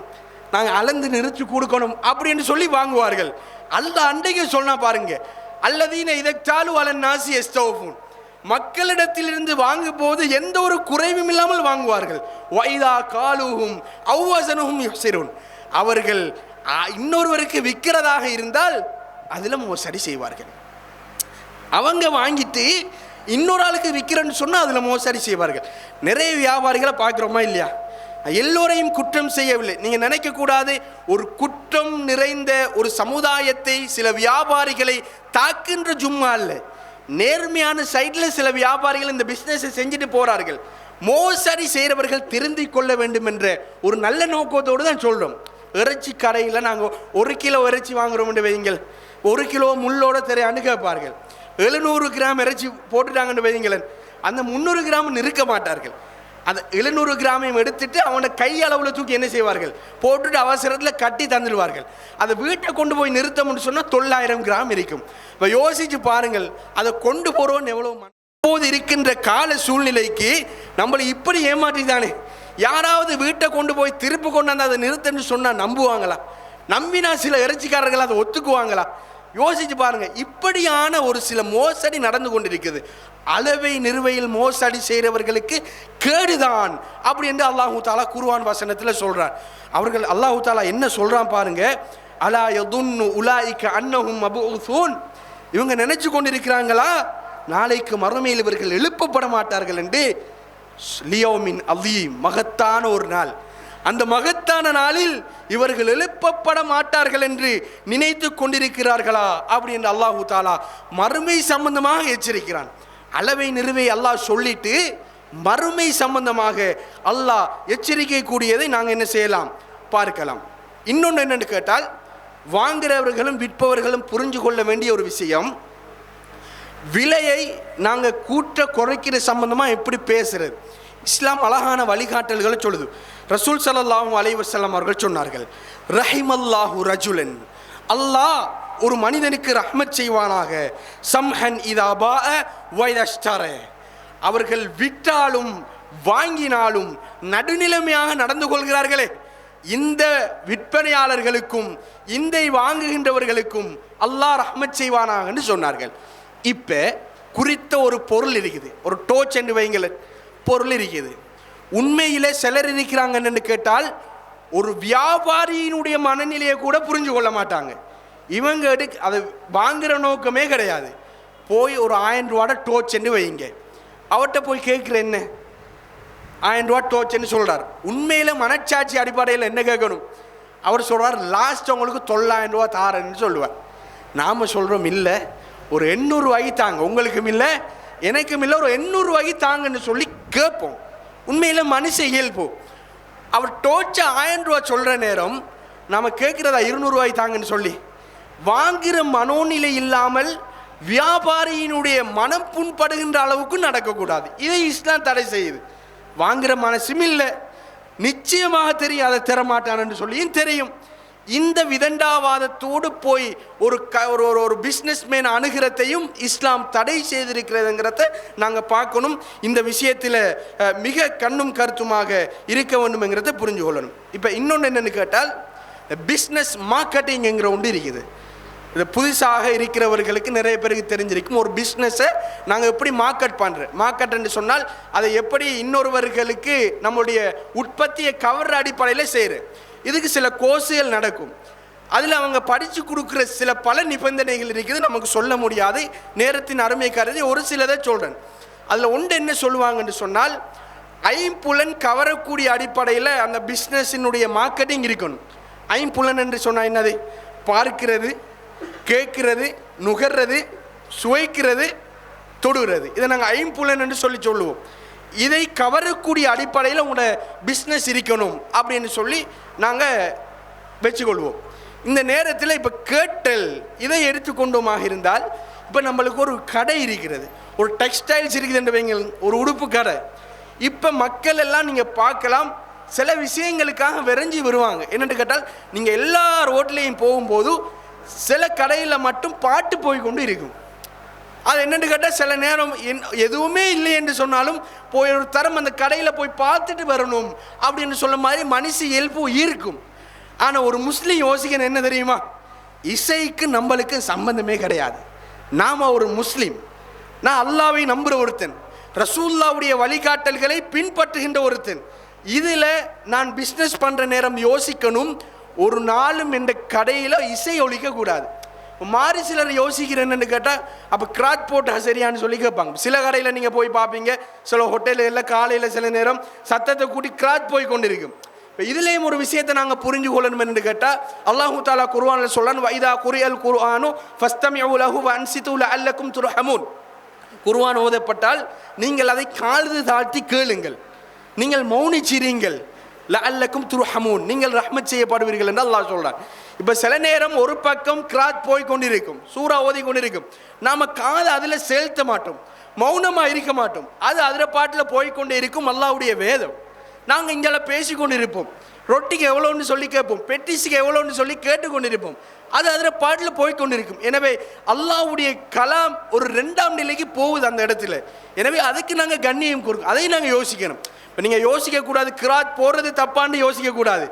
நாங்கள் அளந்து நிறுத்தி கொடுக்கணும் அப்படின்னு சொல்லி வாங்குவார்கள். அந்த அண்டைக்கு சொன்னால் பாருங்க, அல்லதீன இதத்தாலு அலன்னாசி யஸ்தௌஃபூன், மக்களிடத்திலிருந்து வாங்கும் போது எந்த ஒரு குறைவும் இல்லாமல் வாங்குவார்கள். வைதா காலுஹும் அவ்வசனுஹும் யுக்ஸிரூன், அவர்கள் இன்னொருவருக்கு விற்கிறதாக இருந்தால் அதில் மோசடி செய்வார்கள். அவங்க வாங்கிட்டு இன்னொரு ஆளுக்கு விற்கிறேன்னு சொன்னால் அதில் மோசடி செய்வார்கள். நிறைய வியாபாரிகளை பார்க்குறோமா இல்லையா? எல்லோரையும் குற்றம் செய்யவில்லை, நீங்கள் நினைக்கக்கூடாது. ஒரு குற்றம் நிறைந்த ஒரு சமுதாயத்தை சில வியாபாரிகளை தாக்குன்ற ஜும்மா இல்லை, நேர்மையான சைடில் சில வியாபாரிகள் இந்த பிஸ்னஸை செஞ்சுட்டு போகிறார்கள். மோசடி செய்கிறவர்கள் திருந்தி கொள்ள வேண்டும் என்ற ஒரு நல்ல நோக்கத்தோடு தான் சொல்கிறோம். இறைச்சி கடையில் நாங்கள் 1 கிலோ இறைச்சி வாங்குகிறோம்னு வைங்கள், 1 கிலோ முள்ளோட தெரிய அணுகப்பார்கள். 700 கிராம் இறைச்சி போட்டுட்டாங்கன்னு வைங்களேன், அந்த 300 கிராம் நிறுக்க மாட்டார்கள். அந்த 700 கிராமையும் எடுத்துட்டு அவனை கையளவில் தூக்கி என்ன செய்வார்கள், போட்டுட்டு அவசரத்தில் கட்டி தந்துடுவார்கள். அதை வீட்டை கொண்டு போய் நிறுத்தம்னு சொன்னால் 900 கிராம் இருக்கும். இப்போ யோசிச்சு பாருங்கள், அதை கொண்டு போகிறோன்னு எவ்வளோ. இப்போது இருக்கின்ற கால சூழ்நிலைக்கு நம்மளை இப்படி ஏமாற்றி தானே. யாராவது வீட்டை கொண்டு போய் திருப்பு கொண்டாந்து அதை நிறுத்தன்னு சொன்னால் நம்புவாங்களா? நம்பினா சில இறைச்சிக்காரர்கள் அதை ஒத்துக்குவாங்களா? யோசிச்சு பாருங்க. இப்படியான ஒரு சில மோசடி நடந்து கொண்டிருக்குது. அளவை நிறுவையில் மோசடி செய்கிறவர்களுக்கு கேடுதான் அப்படி என்று அல்லாஹு தாலா குர்ஆன் வசனத்தில் சொல்றான். அவர்கள் அல்லாஹு தாலா என்ன சொல்றான் பாருங்க, அலா யதுன்னு உலாயிக அன்னஹும் மபூஸூன், இவங்க நினைச்சு கொண்டிருக்கிறாங்களா நாளைக்கு மறுமையில் இவர்கள் எழுப்பப்பட மாட்டார்கள் என்று. லியௌமின் அலீம், மகத்தான ஒரு நாள், அந்த மகத்தான நாளில் இவர்கள் எழுப்பப்பட மாட்டார்கள் என்று நினைத்து கொண்டிருக்கிறார்களா அப்படி என்று அல்லாஹு தாலா மறுமை சம்பந்தமாக எச்சரிக்கிறான். அளவை நிறுவை அல்லாஹ் சொல்லிட்டு மறுமை சம்பந்தமாக அல்லாஹ் எச்சரிக்கை கூடியதை நாங்கள் என்ன செய்யலாம், பார்க்கலாம். இன்னொன்று என்னென்னு கேட்டால், வாங்குறவர்களும் விற்பவர்களும் புரிஞ்சு கொள்ள வேண்டிய ஒரு விஷயம், விலையை நாங்கள் கூட்ட குறைக்கிற சம்பந்தமாக எப்படி பேசுறது. இஸ்லாம் அழகான வழிகாட்டல்களை சொல்லுது. ரசூல் ஸல்லல்லாஹு அலைஹி வஸல்லம் அவர்கள் சொன்னார்கள், ரஹிமல்லாஹு ரஜுலன், அல்லாஹ் ஒரு மனிதனுக்கு ரஹ்மத் செய்வானாக, சம்ஹன் இதா பாஅ வ இதஷ்தர, அவர்கள் விற்றாலும் வாங்கினாலும் நடுநிலைமையாக நடந்து கொள்கிறார்களே, இந்த விற்பனையாளர்களுக்கும் இந்த வாங்குகின்றவர்களுக்கும் அல்லாஹ் ரஹ்மத் செய்வானாக என்று சொன்னார்கள். இப்போ குறித்த ஒரு பொருள் இருக்குது, ஒரு டோச் என்று வைங்கள பொருள் இருக்குது. உண்மையிலே சிலர் இருக்கிறாங்கன்னு கேட்டால் ஒரு வியாபாரியினுடைய மனநிலையை கூட புரிஞ்சு கொள்ள மாட்டாங்க. இவங்க அதை வாங்குகிற நோக்கமே கிடையாது. போய் ஒரு 1000 ரூபாட டோச் என்று வைங்க, அவர்கிட்ட போய் கேட்குற என்ன 1000 ரூபா டோச்சுன்னு சொல்கிறார். உண்மையில் மனச்சாட்சி அடிப்படையில் என்ன கேட்கணும், அவர் சொல்கிறார் லாஸ்ட் உங்களுக்கு 900 ரூபா தாரன்னு சொல்லுவார். நாம் சொல்கிறோம் இல்லை ஒரு 800 ரூபாய்க்கு தாங்க, உங்களுக்கும் இல்லை எனக்கும் இல்லை, ஒரு 800 ரூபாய்க்கு தாங்கன்னு சொல்லி கேட்போம். உண்மையில் மனுஷ இயல்பு. அவர் டோச்சை 1000 ரூபா சொல்கிற நேரம் நாம் கேட்குறதா 200 ரூபாய்க்கு தாங்கன்னு சொல்லி. வாங்குகிற மனோநிலை இல்லாமல் வியாபாரியினுடைய மனம் புண்படுகின்ற அளவுக்கு நடக்கக்கூடாது. இதை இஸ்லாம் தடை செய்யுது. வாங்குகிற மனசும் இல்லை, நிச்சயமாக தெரியும் அதை தரமாட்டான்னு சொல்லியும் தெரியும். இந்த விதண்டாவாதத்தோடு போய் ஒரு பிஸ்னஸ்மேன் அணுகிறதையும் இஸ்லாம் தடை செய்திருக்கிறதுங்கிறத நாங்கள் பார்க்கணும். இந்த விஷயத்தில் மிக கண்ணும் கருத்துமாக இருக்க வேண்டும்ங்கிறத புரிஞ்சு கொள்ளணும். இப்போ இன்னொன்று என்னென்னு கேட்டால், பிஸ்னஸ் மார்க்கெட்டிங்ங்கிற ஒன்று இருக்குது. இது புதுசாக இருக்கிறவர்களுக்கு நிறைய பேருக்கு தெரிஞ்சிருக்கும். ஒரு பிஸ்னஸை நாங்கள் எப்படி மார்க்கெட் என்று சொன்னால் அதை எப்படி இன்னொருவர்களுக்கு நம்முடைய உற்பத்தியை கவர்ற அடிப்படையில் செய்கிறேன். இதுக்கு சில கோர்ஸுகள் நடக்கும். அதில் அவங்க படித்து கொடுக்குற சில பல நிபந்தனைகள் இருக்குது, நமக்கு சொல்ல முடியாது, நேரத்தின் அருமை கருதி ஒரு சிலதை சொல்கிறேன். அதில் ஒன்று என்ன சொல்லுவாங்கன்னு சொன்னால், ஐம்புலன் கவரக்கூடிய அடிப்படையில் அந்த பிஸ்னஸினுடைய மார்க்கெட்டிங் இருக்கணும். ஐம்புலன் என்று சொன்னால் என்னது, பார்க்கிறது, கேட்கிறது, நுகர்றது, சுவைக்கிறது, தொடுகிறது. இதை நாங்கள் ஐம்புலன் என்று சொல்லுவோம். இதை கவரக்கூடிய அடிப்படையில் உங்களோட பிஸ்னஸ் இருக்கணும் அப்படின்னு சொல்லி நாங்கள் வச்சுக்கொள்வோம். இந்த நேரத்தில் இப்போ கேட்டல் இதை எடுத்துக்கொண்டோமாக இருந்தால், இப்போ நம்மளுக்கு ஒரு கடை இருக்கிறது, ஒரு டெக்ஸ்டைல்ஸ் இருக்குது என்று வைங்க, ஒரு உடுப்பு கடை. இப்போ மக்கள் எல்லாம் நீங்கள் பார்க்கலாம், சில விஷயங்களுக்காக விரைஞ்சி வருவாங்க. என்னென்னு கேட்டால், நீங்கள் எல்லா ரோட்லேயும் போகும்போது சில கடையில் மட்டும் பாட்டு போய் கொண்டு இருக்கும். அது என்னென்னு கேட்டால், சில நேரம் எதுவுமே இல்லை என்று சொன்னாலும் போய் ஒரு தரம் அந்த கடையில் போய் பார்த்துட்டு வரணும் அப்படின்னு சொல்ல மாதிரி மனுஷ இயல்பு இருக்கும். ஆனால் ஒரு முஸ்லீம் யோசிக்கணும் என்ன தெரியுமா, இசைக்கு நம்மளுக்கு சம்பந்தமே கிடையாது. நாம் ஒரு முஸ்லீம், நான் அல்லாவை நம்புகிற ஒருத்தன், ரசூலுல்லாவுடைய வழிகாட்டல்களை பின்பற்றுகின்ற ஒருத்தன். இதில் நான் பிஸ்னஸ் பண்ணுற நேரம் யோசிக்கணும், ஒரு நாளும் என்ற கடையில் இசை ஒழிக்கக்கூடாது. மாறி சிலர் யோசிக்கிறேன்னு கேட்டால், அப்போ கிராட் போட்டா சரியான்னு சொல்லி கேட்பாங்க. சில கடையில் நீங்கள் போய் பார்ப்பீங்க, சில ஹோட்டலில் காலையில் சில நேரம் சத்தத்தை கூட்டி கிராட் போய் கொண்டு இருக்கும். இப்போ இதுலேயும் ஒரு விஷயத்தை நாங்கள் புரிஞ்சு கொள்ளணும் என்று கேட்டால், அல்லாஹு தாலா குர்ஆனில் சொல்றான், வைதா குரியல் குர்ஆனு ஃபஸ்தமிஉ லஹு வஅன்சிது லஅல்லக்கும் துர்ஹமூன். குர்ஆன் ஓதப்பட்டால் நீங்கள் அதை காது தாழ்த்தி கேளுங்கள், நீங்கள் மௌனிச்சிரீங்கள், லஅல்லக்கும் துர்ஹமூன், நீங்கள் ரஹ்மத் செய்யப்படுவீர்கள் என்று அல்லாஹ் சொல்றான். இப்போ சில நேரம் ஒரு பக்கம் கிராத் போய் கொண்டிருக்கும், சூறா ஓதி கொண்டிருக்கும், நாம் காது அதில் செலுத்த மாட்டோம், மௌனமாக இருக்க மாட்டோம், அது அதில் பாட்டில் போய்கொண்டே இருக்கும். அல்லாஹ்வுடைய வேதம். நாங்கள் இங்கே பேசி கொண்டு இருப்போம், ரொட்டிக்கு எவ்வளோன்னு சொல்லி கேட்போம், பெட்டிஸுக்கு எவ்வளோன்னு சொல்லி கேட்டுக்கொண்டிருப்போம், அது அதில் பாட்டில் போய்கொண்டிருக்கும். எனவே அல்லாஹ்வுடைய கலாம் ஒரு 2ஆம் நிலைக்கு போகுது அந்த இடத்துல. எனவே அதுக்கு நாங்கள் கண்ணியம் கொடுக்கும், அதையும் நாங்கள் யோசிக்கணும். இப்போ நீங்கள் யோசிக்கக்கூடாது கிராத் போடுறது தப்பான்னு யோசிக்கக்கூடாது.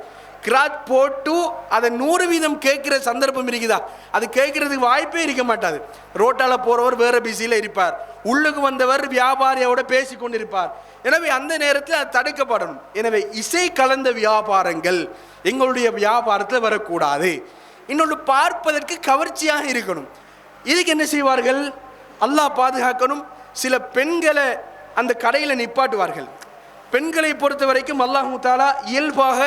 கிராத் போட்டு அதை 100% கேட்குற சந்தர்ப்பம் இருக்குதா, அது கேட்குறதுக்கு வாய்ப்பே இருக்க மாட்டாது. ரோட்டால் போகிறவர் வேறு பிஸியில் இருப்பார், உள்ளுக்கு வந்தவர் வியாபாரியோட பேசி கொண்டிருப்பார். எனவே அந்த நேரத்தில் அது தடுக்கப்படணும். எனவே இசை கலந்த வியாபாரங்கள் எங்களுடைய வியாபாரத்தில் வரக்கூடாது. இன்னொன்று, பார்ப்பதற்கு கவர்ச்சியாக இருக்கணும். இதுக்கு என்ன செய்வார்கள், அல்லாஹ் பாதுகாக்கணும், சில பெண்களை அந்த கடையில் நிப்பாட்டுவார்கள். பெண்களை பொறுத்த வரைக்கும் அல்லாஹ் தஆலா இயல்பாக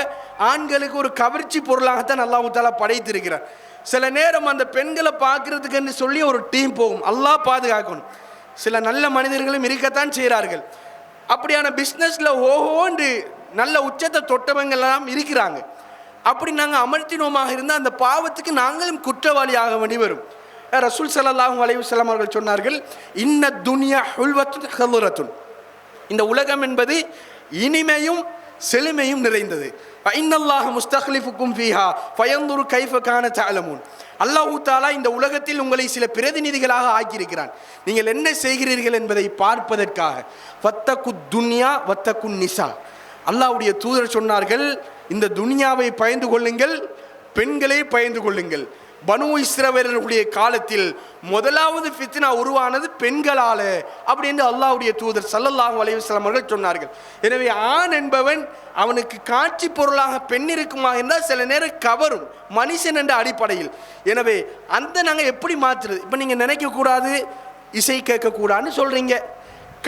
ஆண்களுக்கு ஒரு கவர்ச்சி பொருளாகத்தான் அல்லாஹ் தஆலா படைத்திருக்கிறார். சில நேரம் அந்த பெண்களை பார்க்கறதுக்குன்னு சொல்லி ஒரு டீம் போகும், அல்லாஹ் பாதுகாக்கணும். சில நல்ல மனிதர்களும் இருக்கத்தான் செய்கிறார்கள். அப்படியான பிஸ்னஸில் ஓஹோன்று நல்ல உச்சத்தை தொட்டவங்கெல்லாம் இருக்கிறாங்க. அப்படி நாங்கள் அமர்த்தினோமாக இருந்தால் அந்த பாவத்துக்கு நாங்களும் குற்றவாளியாக வேண்டி வரும். ரசூல் ஸல்லல்லாஹு அலைஹி வஸல்லம் அவர்கள் சொன்னார்கள், இன்ன துன்யா ஹுல்வத்துன் ஹதுரத்துன், இந்த உலகம் என்பது இனிமையும் செழுமையும் நிறைந்தது. இன்னல்லாஹ முஸ்தக்லிஃபுக்கும் ஃபீஹா ஃபயன்துரு கைஃப கான தஅலமூன், அல்லாஹ் தஆலா இந்த உலகத்தில் உங்களை சில பிரதிநிதிகளாக ஆக்கியிருக்கிறான், நீங்கள் என்ன செய்கிறீர்கள் என்பதை பார்ப்பதற்காக. வத்தகு துன்யா வத்தகு நிசா, அல்லாஹ்வுடைய தூதர் சொன்னார்கள், இந்த துனியாவை பயந்து கொள்ளுங்கள், பெண்களை பயந்து கொள்ளுங்கள். பனு இஸ்ரவேலர்களுடைய காலத்தில் முதலாவது ஃபித்னா உருவானது பெண்களால் அப்படின்னு அல்லாஹ்வுடைய தூதர் ஸல்லல்லாஹு அலைஹி வஸல்லம் அவர்கள் சொன்னார்கள். எனவே ஆண் என்பவன் அவனுக்கு காட்சி பொருளாக பெண் இருக்குமா என்றால் சில நேரம் கவரும் மனுஷன் என்ற அடிப்படையில். எனவே அந்த நாங்கள் எப்படி மாற்றுறது? இப்போ நீங்கள் நினைக்கக்கூடாது இசை கேட்கக்கூடாதுன்னு சொல்கிறீங்க,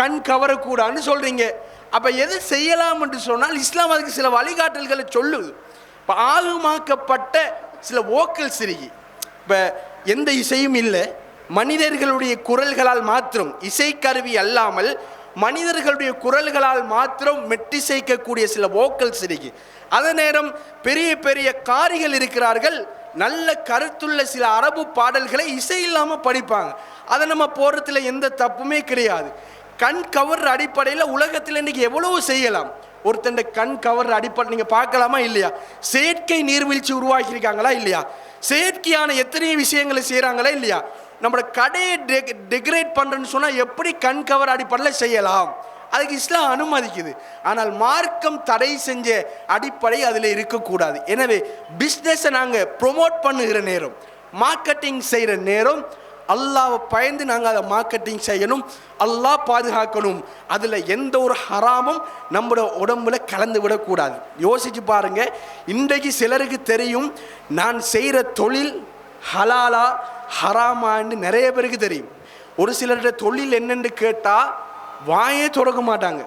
கண் கவரக்கூடாதுன்னு சொல்கிறீங்க. அப்போ எது செய்யலாம் என்று சொன்னால் இஸ்லாம் அதுக்கு சில வழிகாட்டல்களை சொல்லுது. இப்போ ஆகுமாக்கப்பட்ட சில வோக்கல் சிறுகி, இப்போ எந்த இசையும் இல்லை, மனிதர்களுடைய குரல்களால் மாத்திரம், இசைக்கருவி அல்லாமல் மனிதர்களுடைய குரல்களால் மாத்திரம் மெட்டிசைக்கக்கூடிய சில வோக்கல் சிறுகி. அதே நேரம் பெரிய பெரிய காரிகள் இருக்கிறார்கள், நல்ல கருத்துள்ள சில அரபு பாடல்களை இசை இல்லாமல் படிப்பாங்க. அதை நம்ம போடுறதுல எந்த தப்புமே கிடையாது. கண் கவர் அடிப்படையில் உலகத்தில் இன்றைக்கி எவ்வளவு செய்யலாம். ஒருத்தண்ட கண் கவர் அடிப்படை நீங்கள் பார்க்கலாமா இல்லையா? செயற்கை நீர்வீழ்ச்சி உருவாக்கியிருக்காங்களா இல்லையா? செயற்கையான எத்தனையோ விஷயங்களை செய்கிறாங்களா இல்லையா? நம்மளோட கடையை டெக்கரேட் பண்ணுறேன்னு சொன்னால் எப்படி கண் கவர் அடிப்படையில் செய்யலாம், அதுக்கு இஸ்லாம் அனுமதிக்குது. ஆனால் மார்க்கம் தடை செஞ்ச அடிப்படை அதில் இருக்கக்கூடாது. எனவே பிஸ்னஸை நாங்கள் ப்ரொமோட் பண்ணுகிற நேரம், மார்க்கெட்டிங் செய்கிற நேரம் அல்லாஹ்வை பயந்து நாங்கள் அதை மார்க்கெட்டிங் செய்யணும், அல்லாஹ் பாதுகாக்கணும். அதில் எந்த ஒரு ஹராமும் நம்மளோட உடம்புல கலந்து விடக்கூடாது. யோசிச்சு பாருங்க, இன்றைக்கு சிலருக்கு தெரியும் நான் செய்கிற தொழில் ஹலாலா ஹராமான்னு நிறைய பேருக்கு தெரியும். ஒரு சிலருடைய தொழில் என்னென்னு கேட்டால் வாயே தொடக்க மாட்டாங்க.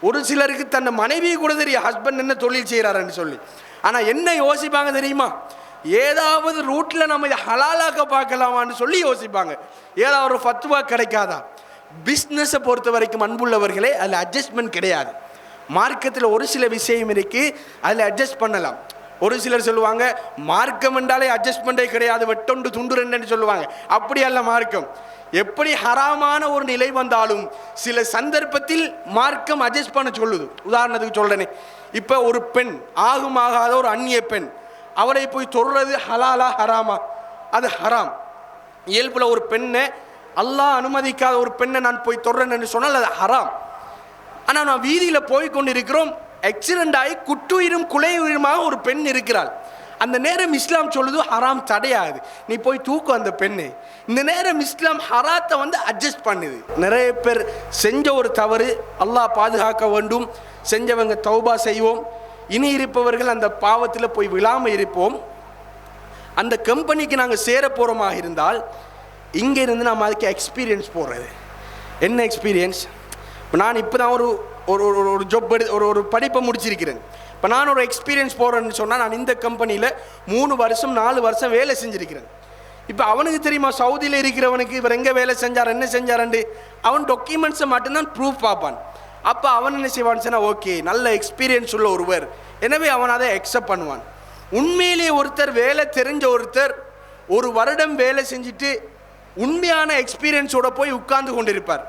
ஒரு சிலருக்கு தன்னை மனைவி கூட தெரியும் ஹஸ்பண்ட் என்ன தொழில் செய்கிறாருன்னு சொல்லி. ஆனால் என்ன யோசிப்பாங்க தெரியுமா? ஏதாவது ரூட்டில் நம்ம இதை ஹலாலாக்க பார்க்கலாமான்னு சொல்லி யோசிப்பாங்க. ஏதாவது ஒரு ஃபத்வா கிடைக்காதா? பிஸ்னஸை பொறுத்த வரைக்கும் அன்புள்ளவர்களே, அதில் அட்ஜஸ்ட்மெண்ட் கிடையாது. மார்க்கத்தில் ஒரு சில விஷயம் இருக்குது, அதில் அட்ஜஸ்ட் பண்ணலாம். ஒரு சிலர் சொல்லுவாங்க மார்க்கம் என்றாலே அட்ஜஸ்ட்மெண்ட்டே கிடையாது, வெட்டொண்டு துண்டு ரெண்டுன்னு சொல்லுவாங்க. அப்படி அல்ல மார்க்கம். எப்படி ஹராமான ஒரு நிலை வந்தாலும் சில சந்தர்ப்பத்தில் மார்க்கம் அட்ஜஸ்ட் பண்ண சொல்லுது. உதாரணத்துக்கு சொல்கிறேனே, இப்போ ஒரு பெண் ஆகுமாகாத ஒரு அந்நிய பெண், அவரை போய் தொடுறது ஹலாலா ஹராமா? அது ஹராம். இயல்புல ஒரு பெண்ணை, அல்லாஹ் அனுமதிக்காத ஒரு பெண்ணை நான் போய் தொடுறேன்னு சொன்னால் அது ஹராம். ஆனால் நான் வீதியில் போய் கொண்டு இருக்கிறோம், ஆக்சிடென்ட் ஆகி குட்டுயிரும் குலையுயிருமாக ஒரு பெண் இருக்கிறாள். அந்த நேரம் இஸ்லாம் சொல்லுது ஹராம் தடையாது, நீ போய் தூக்கு அந்த பெண்ணு. இந்த நேரம் இஸ்லாம் ஹராத்தை அட்ஜஸ்ட் பண்ணுது. நிறைய பேர் செஞ்ச ஒரு தவறு, அல்லாஹ் பாதுகாக்க வேண்டும், செஞ்சவங்க தௌபா செய்வோம். இனி இருப்பவர்கள் அந்த பாவத்தில் போய் விழாமல் இருப்போம். அந்த கம்பெனிக்கு நாங்கள் சேர போகிறோமாக இருந்தால் இங்கே இருந்து நம்ம அதுக்கு எக்ஸ்பீரியன்ஸ் போடுறது. என்ன எக்ஸ்பீரியன்ஸ்? இப்போ நான் இப்போ தான் ஒரு ஒரு ஜாப் ஒரு படிப்பை முடிச்சிருக்கிறேன். இப்போ நான் ஒரு எக்ஸ்பீரியன்ஸ் போகிறேன்னு சொன்னால் நான் இந்த கம்பெனியில் 3 வருஷம் 4 வருஷம் வேலை செஞ்சுருக்கிறேன். இப்போ அவனுக்கு தெரியுமா சவுதியில் இருக்கிறவனுக்கு இவர் எங்கே வேலை செஞ்சார் என்ன செஞ்சாரண்டு? அவன் டாக்குமெண்ட்ஸை மட்டும்தான் ப்ரூஃப் பார்ப்பான். அப்போ அவன் என்ன செய்வான்னு சொன்னால் ஓகே நல்ல எக்ஸ்பீரியன்ஸ் உள்ள ஒருவர், எனவே அவன் அதை அக்செப்ட் பண்ணுவான். உண்மையிலே ஒருத்தர் வேலை தெரிஞ்ச ஒருத்தர் 1 வருடம் வேலை செஞ்சுட்டு உண்மையான எக்ஸ்பீரியன்ஸோட போய் உட்கார்ந்து கொண்டிருப்பார்.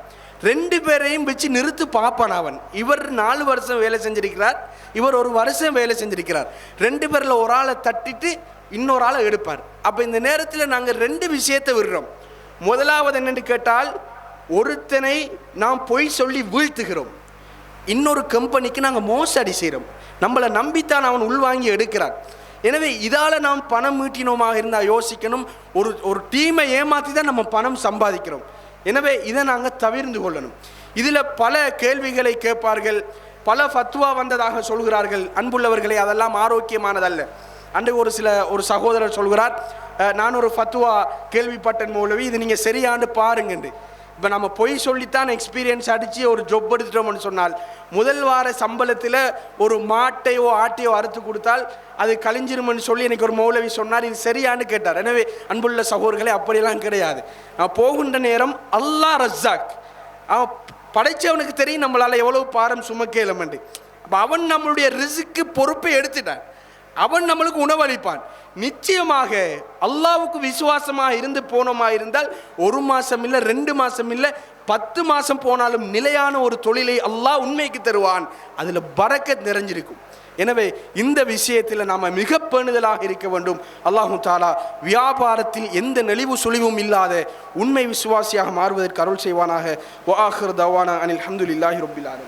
2 பேரையும் வச்சு நிறுத்து பார்ப்பான் அவன். இவர் 4 வருஷம் வேலை செஞ்சிருக்கிறார், இவர் 1 வருஷம் வேலை செஞ்சிருக்கிறார். 2 பேரில் ஒரு ஆளை தட்டிட்டு இன்னொரு ஆளை எடுப்பார். அப்போ இந்த நேரத்தில் நாங்கள் 2 விஷயத்தை விடுறோம். முதலாவது என்னென்னு கேட்டால், ஒருத்தனை நாம் பொய் சொல்லி வீழ்த்துகிறோம், இன்னொரு கம்பெனிக்கு நாங்கள் மோசடி செய்கிறோம். நம்மளை நம்பித்தான் அவன் உள்வாங்கி எடுக்கிறான். எனவே இதால் நாம் பணம் ஈட்டினோமாக இருந்தால் யோசிக்கணும், ஒரு டீமை ஏமாற்றி தான் நம்ம பணம் சம்பாதிக்கிறோம். எனவே இதை நாங்கள் தவிர்ந்து கொள்ளணும். இதில் பல கேள்விகளை கேட்பார்கள், பல ஃபத்வா வந்ததாக சொல்கிறார்கள். அன்புள்ளவர்களே, அதெல்லாம் ஆரோக்கியமானதல்ல. அன்றைக்கு ஒரு சகோதரர் சொல்கிறார், நான் ஒரு ஃபத்வா கேள்விப்பட்ட மௌலவி, இது நீங்கள் சரியாண்டு பாருங்கண்டு. இப்போ நம்ம பொய் சொல்லித்தான் எக்ஸ்பீரியன்ஸ் அடித்து ஒரு ஜொப் எடுத்துட்டோம்னு சொன்னால், முதல் வார சம்பளத்தில் ஒரு மாட்டையோ ஆட்டையோ அறுத்து கொடுத்தால் அது கழிஞ்சிருமென்னு சொல்லி எனக்கு ஒரு மௌலவி சொன்னார். இது சரியானு கேட்டார். எனவே அன்புள்ள சகோதரர்களே, அப்படியெல்லாம் கிடையாது. போகின்ற நேரம் அல்லாஹ் ரஸாக், அவன் படைச்சவனுக்கு தெரியும் நம்மளால் எவ்வளவு பாரம் சுமக்கேலமண்டு. அப்போ அவன் நம்மளுடைய ரிஸ்க்கு பொறுப்பை எடுத்துட்டான், அவன் நம்மளுக்கு உணவளிப்பான். நிச்சயமாக அல்லாஹ்வுக்கு விசுவாசமாக இருந்து போனோமா இருந்தால் 1 மாதம் இல்லை, 2 மாதம் இல்லை, 10 மாதம் போனாலும் நிலையான ஒரு தொழிலை அல்லாஹ் உண்மைக்கு தருவான். அதில் பரக்கத் நிறைஞ்சிருக்கும். எனவே இந்த விஷயத்தில் நாம் மிக பேணுதலாக இருக்க வேண்டும். அல்லாஹு தாலா வியாபாரத்தில் எந்த நெளிவு சுழிவும் இல்லாத உண்மை விசுவாசியாக மாறுவதற்கு அருள் செய்வானாக. வஆகிர் தவானா அனில் ஹம்துலில்லாஹி ரப்பில் ஆலமீன்.